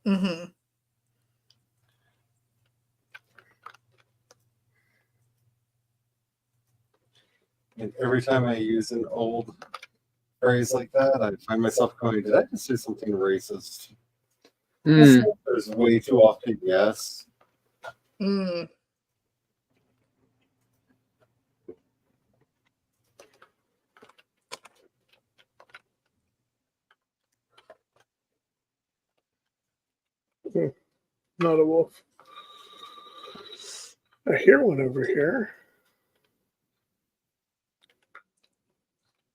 Mm-hmm. And every time I use an old phrase like that, I find myself going, did I just say something racist? There's way too often yes. Mm. Not a wolf. I hear one over here.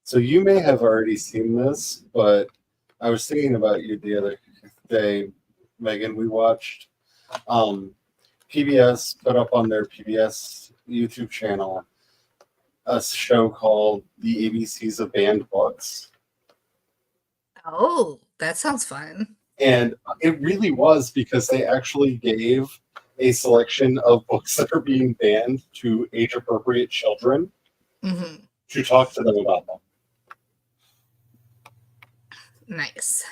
So you may have already seen this, but I was thinking about you the other day, Megan. We watched PBS put up on their PBS YouTube channel a show called The ABCs of Banned Books. Oh, that sounds fun. And it really was, because they actually gave a selection of books that are being banned to age-appropriate children to talk to them about them. Nice.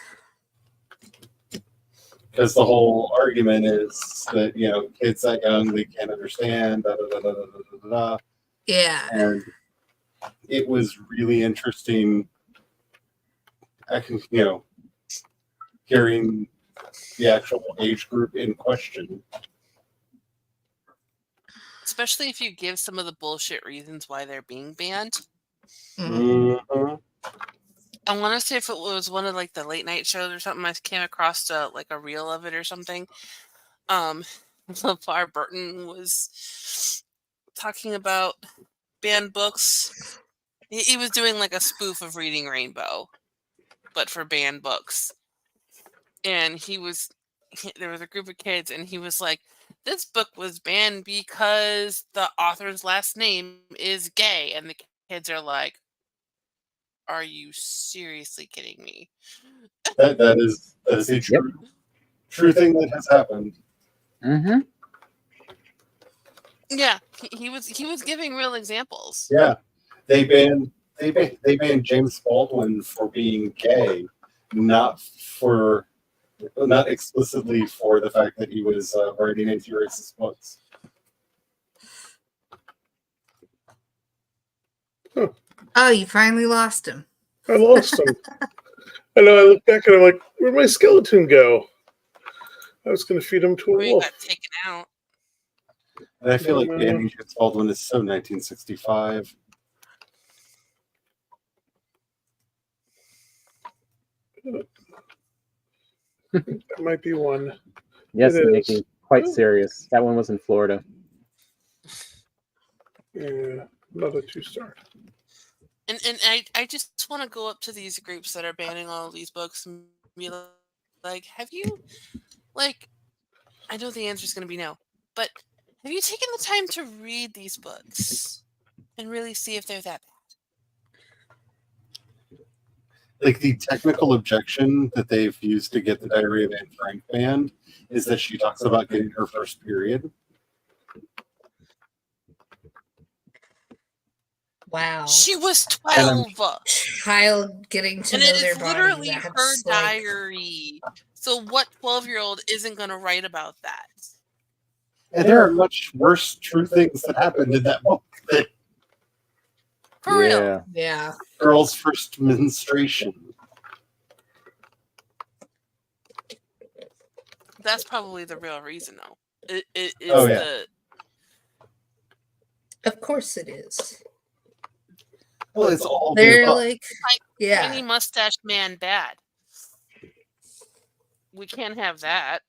Because the whole argument is that, you know, kids that young, they can't understand, da, da, da, da, da, da, da. Yeah. And it was really interesting, you know, hearing the actual age group in question. Especially if you give some of the bullshit reasons why they're being banned. Mm-hmm. I want to say if it was one of like the late night shows or something, I came across like a reel of it or something. LeVar Burton was talking about banned books. He was doing like a spoof of Reading Rainbow, but for banned books. And there was a group of kids, and he was like, this book was banned because the author's last name is gay. And the kids are like, are you seriously kidding me? That is a true thing that has happened. Mm-hmm. Yeah, he was giving real examples. Yeah, they banned James Baldwin for being gay, not explicitly for the fact that he was writing anti-racist books. Huh. Oh, you finally lost him. I lost him. I know. I look back and I'm like, where'd my skeleton go? I was going to feed him to a wolf. Got taken out. And I feel like banning James Baldwin is so 1965. That might be one. Yes, Nikki, quite serious. That one was in Florida. Yeah, another 2-star. And I just want to go up to these groups that are banning all of these books and be like, have you, like, I know the answer is going to be no, but have you taken the time to read these books and really see if they're that bad? Like, the technical objection that they've used to get the Diary of Anne Frank banned is that she talks about getting her first period. Wow. She was And I'm 12. Child getting to And know it their is body. literally her That's like, diary. So what 12-year-old isn't going to write about that? And there are much worse true things that happened in that book. That For real. yeah. yeah. girl's first menstruation. That's probably the real reason, though. It's Oh, yeah. the Of course it is. Well, it's all the They're above. like, tiny yeah. mustache man bad. We can't have that.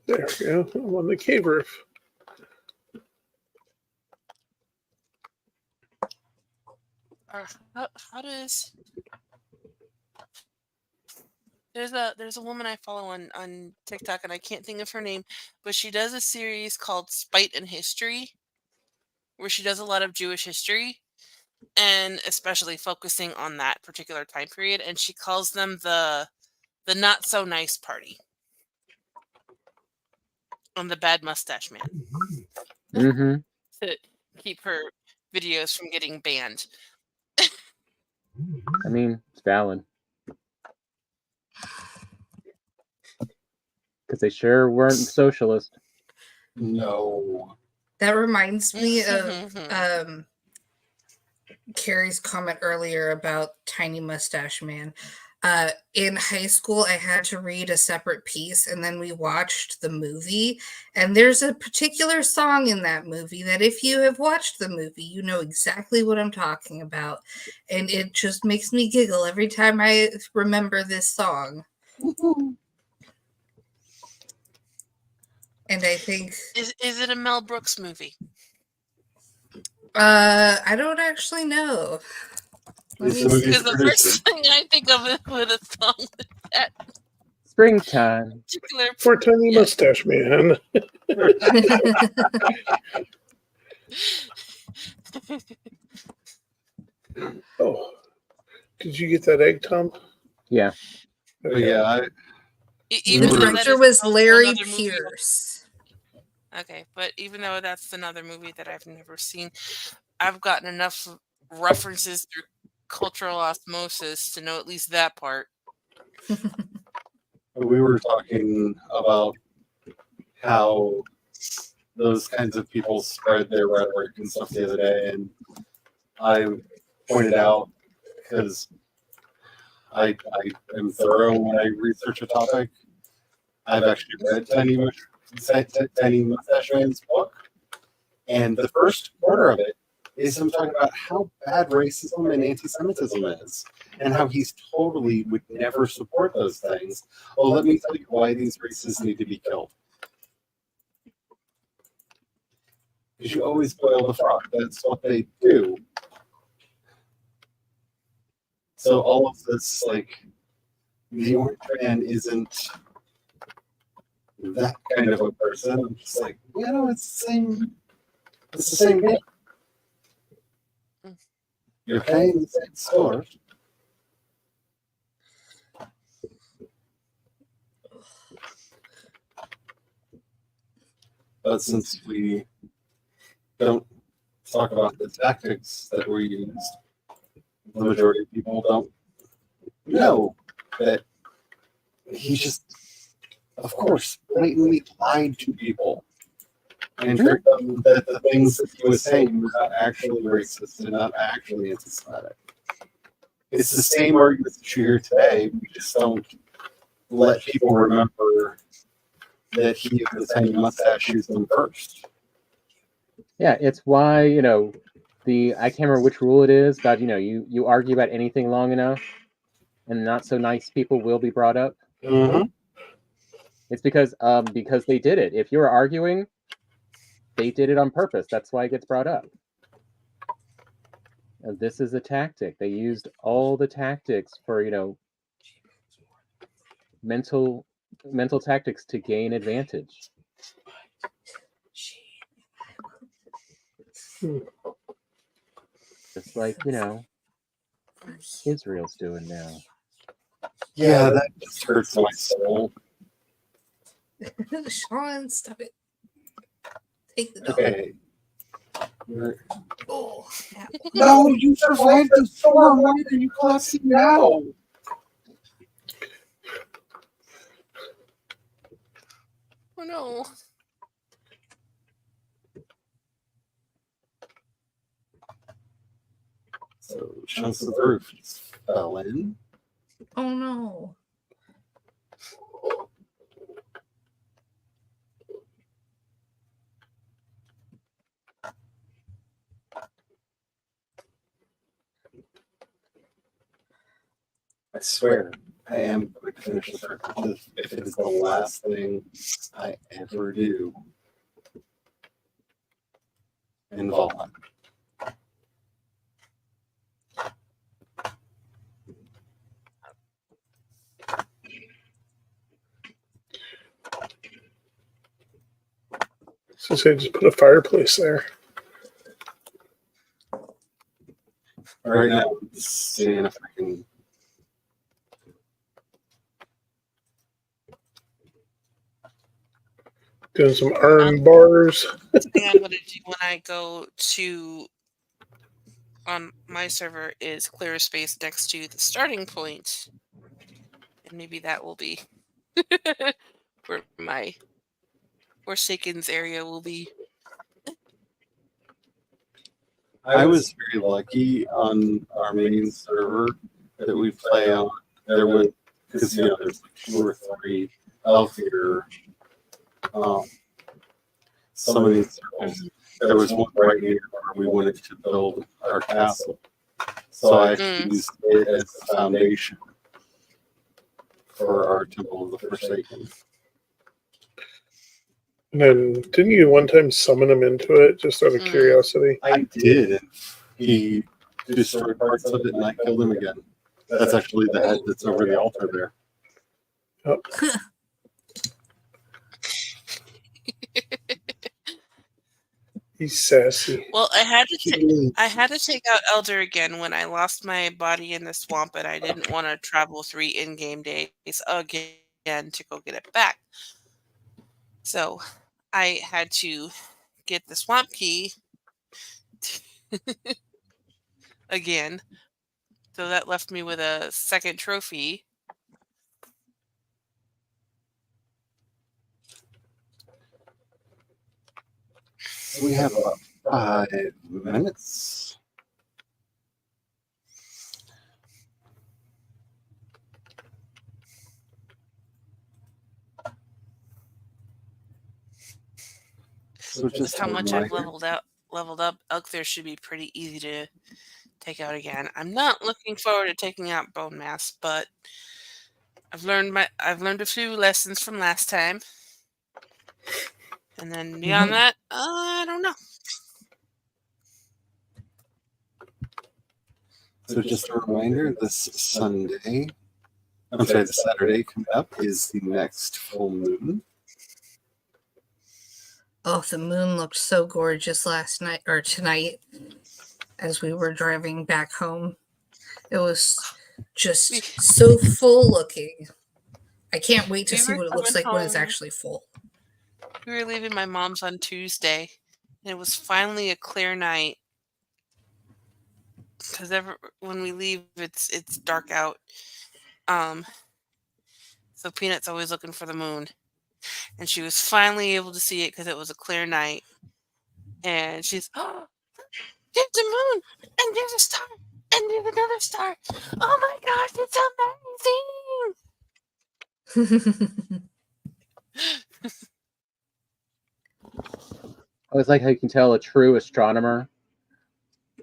There we go. I'm on the cave roof. How does there's a woman I follow on TikTok and I can't think of her name, but she does a series called Spite and History, where she does a lot of Jewish history, and especially focusing on that particular time period, and she calls them the not so nice party. On the bad mustache man. Mm-hmm. To keep her videos from getting banned. I mean, it's valid. Because they sure weren't socialist. No. That reminds me of Carrie's comment earlier about Tiny Mustache Man. In high school, I had to read a separate piece, and then we watched the movie. And there's a particular song in that movie that, if you have watched the movie, you know exactly what I'm talking about. And it just makes me giggle every time I remember this song. And I think is it a Mel Brooks movie? I don't actually know. Because the first thing I think of is with a song like that. Springtime. For Tiny Mustache Man. Oh, did you get that egg, Tom? Yeah. But yeah, the director was Larry Pierce. Okay, but even though that's another movie that I've never seen, I've gotten enough references through cultural osmosis to know at least that part. We were talking about how those kinds of people spread their rhetoric and stuff the other day, and I pointed out, because I am thorough when I research a topic, I've actually read Tiny Mustache Man's book, and the first quarter of it is him talking about how bad racism and anti-Semitism is, and how he's totally would never support those things. Oh, let me tell you why these races need to be killed. Because you always boil the frog. That's what they do. So all of this, like, the Orange Man isn't that kind of a person. I'm just like, it's the same. It's the same game. You're paying the same score. But since we don't talk about the tactics that were used, the majority of people don't know that he just, of course, blatantly lied to people and tricked them that the things that he was saying were not actually racist and not actually anti-Semitic. It's the same argument that you hear today. We just don't let people remember that he and the Tiny Mustache used them first. Yeah, it's why, I can't remember which rule it is, but you argue about anything long enough and not so nice people will be brought up. Mm-hmm. It's because they did it. If you're arguing, they did it on purpose. That's why it gets brought up. And this is a tactic. They used all the tactics for, mental tactics to gain advantage. Just like, Israel's doing now. Yeah, that just hurts my soul. Sean, stop it. Take the dog. Okay. Oh, ow. No, you survived the storm. Why are you collapsing now? Oh no. So chunks of the roof just fell in. Oh no. I swear, I am going to finish this record if it is the last thing I ever do in Valheim. So say just put a fireplace there. Right now, I'm seeing if I can. Doing some iron bars. Thing I'm gonna do when I go to on my server is clear a space next to the starting point, and maybe that will be where my Forsaken's area will be. I was very lucky on our main server that we play on. There was, because there's like 2 or 3 healthier summoning circles. There was one right here where we wanted to build our castle. So I used it as the foundation for our Temple of the Forsaken. And then didn't you one time summon him into it just out of curiosity? I did. He destroyed parts of it and I killed him again. That's actually the head that's over the altar there. Oh. He's sassy. Well, I had to take out Elder again when I lost my body in the swamp, and I didn't want to travel 3 in-game days again to go get it back. So I had to get the swamp key again. So that left me with a second trophy. We have about 5 minutes. So just how much I've leveled up, Elkthir should be pretty easy to take out again. I'm not looking forward to taking out Bone Mass, but I've learned a few lessons from last time. And then beyond that, I don't know. So just a reminder, this Saturday coming up is the next full moon. Oh, the moon looked so gorgeous tonight as we were driving back home. It was just so full looking. I can't wait to see what it looks like when it's actually full. We were leaving my mom's on Tuesday, and it was finally a clear night. Because when we leave, it's dark out. So Peanut's always looking for the moon. And she was finally able to see it because it was a clear night. And she's, oh, there's the moon, and there's a star, and there's another star. Oh my gosh, it's amazing! I always like how you can tell a true astronomer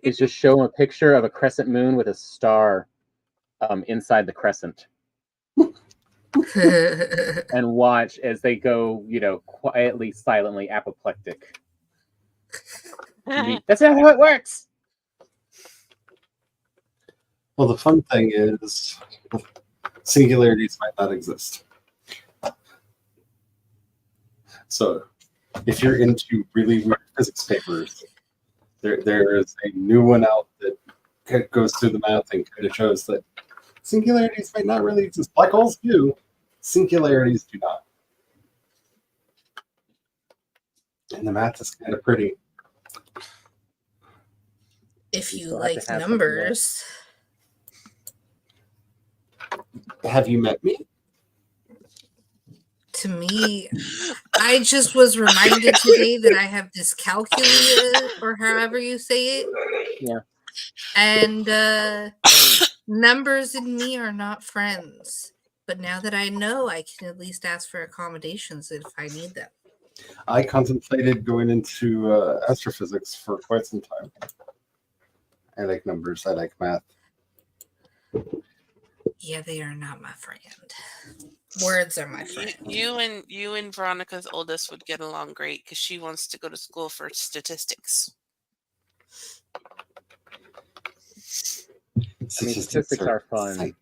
is just showing a picture of a crescent moon with a star inside the crescent. And watch as they go, quietly, silently apoplectic. That's not how it works. Well, the fun thing is singularities might not exist. So if you're into really weird physics papers, there is a new one out that goes through the math and kind of shows that Singularities might not really exist. Black holes do. Singularities do not. And the math is kind of pretty. If You you still have to like have something numbers, Have you met me? to me, I just was reminded today that I have dyscalculia, or however you say it. Yeah. And numbers and me are not friends. But now that I know, I can at least ask for accommodations if I need them. I contemplated going into astrophysics for quite some time. I like numbers. I like math. Yeah, they are not my friend. Words are my friend. You and Veronica's oldest would get along great because she wants to go to school for statistics. I mean, statistics are fun.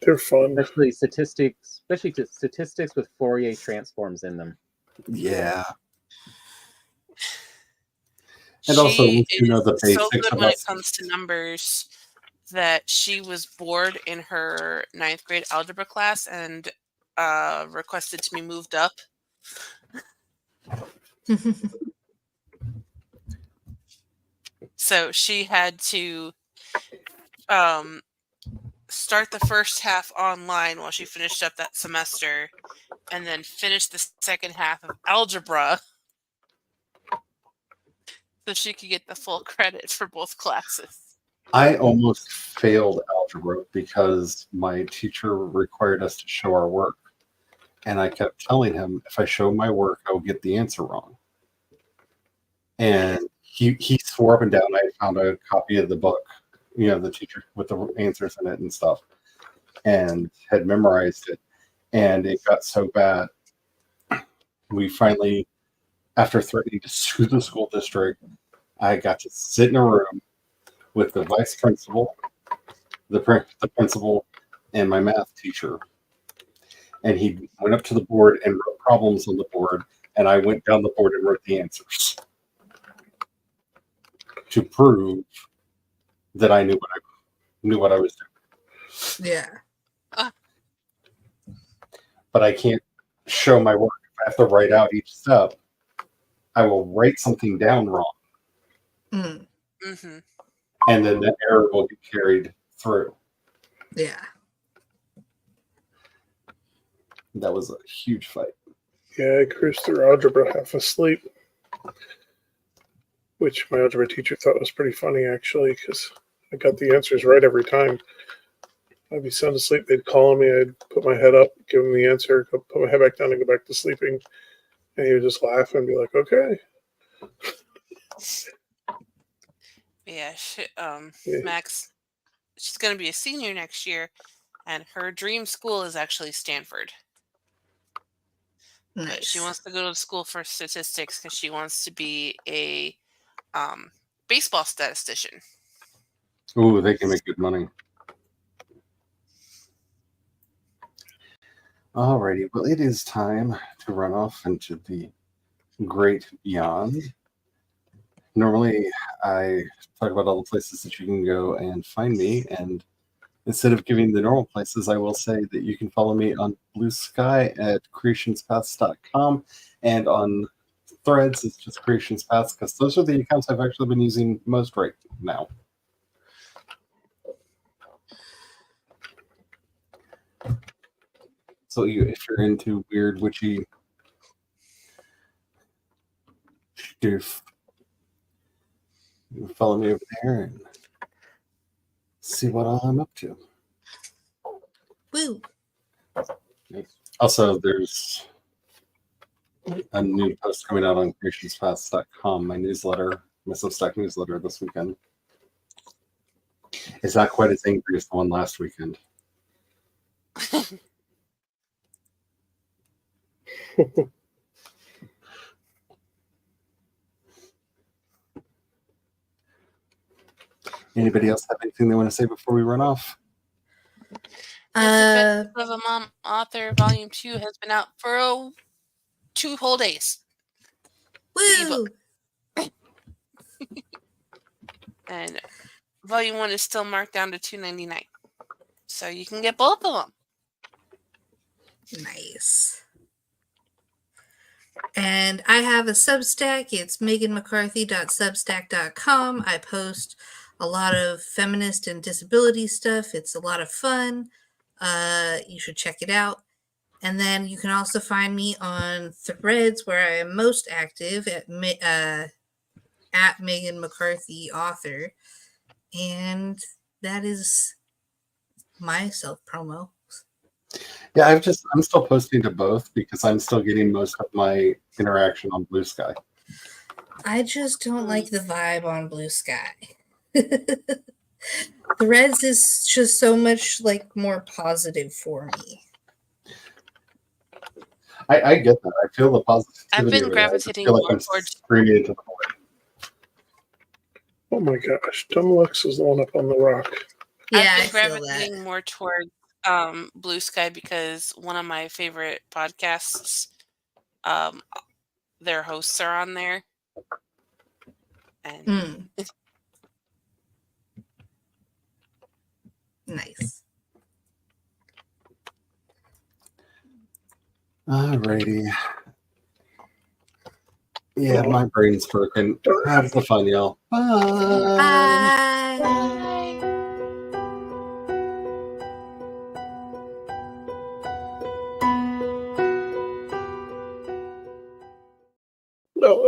They're fun. Especially statistics with Fourier transforms in them. Yeah. And also, She you know the is so basics good when it about comes to numbers that she was bored in her 9th grade algebra class and requested to be moved up. So she had to start the first half online while she finished up that semester, and then finish the second half of algebra so she could get the full credit for both classes. I almost failed algebra because my teacher required us to show our work. And I kept telling him, if I show my work, I will get the answer wrong. And he swore up and down I found a copy of the book, you know, the teacher with the answers in it and stuff, and had memorized it. And it got so bad, we finally, after threatening to sue the school district, I got to sit in a room with the vice principal, the principal, and my math teacher. And he went up to the board and wrote problems on the board, and I went down the board and wrote the answers to prove that I knew what I was doing. Yeah. But I can't show my work. If I have to write out each step, I will write something down wrong. Mm-hmm. And then the error will be carried through. Yeah. That was a huge fight. Yeah, I cruised through algebra half asleep, which my algebra teacher thought was pretty funny, actually, because I got the answers right every time. I'd be sound asleep, they'd call me, I'd put my head up, give him the answer, put my head back down and go back to sleeping. And he would just laugh and be like, okay. Yeah, Yeah. Max, she's going to be a senior next year, and her dream school is actually Stanford. Nice. But she wants to go to school for statistics because she wants to be a baseball statistician. Ooh, they can make good money. Alrighty, well, it is time to run off into the great beyond. Normally, I talk about all the places that you can go and find me, and instead of giving the normal places, I will say that you can follow me on Blue Sky at creationspaths.com, and on Threads, it's just creationspaths, because those are the accounts I've actually been using most right now. So if you're into weird, witchy stuff, you can follow me over there and see what all I'm up to. Woo. Also, there's a new post coming out on creationspaths.com, my newsletter, my Substack newsletter this weekend. It's not quite as angry as the one last weekend. Anybody else have anything they want to say before we run off? Defense of a Mom Author Volume 2 has been out for 2 whole days. Woo! And Volume 1 is still marked down to $2.99. So you can get both of them. Nice. And I have a Substack. It's meganmccarthy.substack.com. I post a lot of feminist and disability stuff. It's a lot of fun. You should check it out. And then you can also find me on Threads, where I am most active at Megan McCarthy Author. And that is my self promo. Yeah, I'm still posting to both because I'm still getting most of my interaction on Blue Sky. I just don't like the vibe on Blue Sky. Threads is just so much like more positive for me. I get that. I feel the positivity. I've been over there. I just gravitating feel like more I'm towards. screaming into the void. Oh my gosh, Dumb Lux is the one up on the rock. Yeah, I've I been feel gravitating that. more towards Blue Sky because one of my favorite podcasts, their hosts are on there. And Nice. Alrighty. Yeah, my brain's broken. Have the fun, y'all. Bye. Bye. No,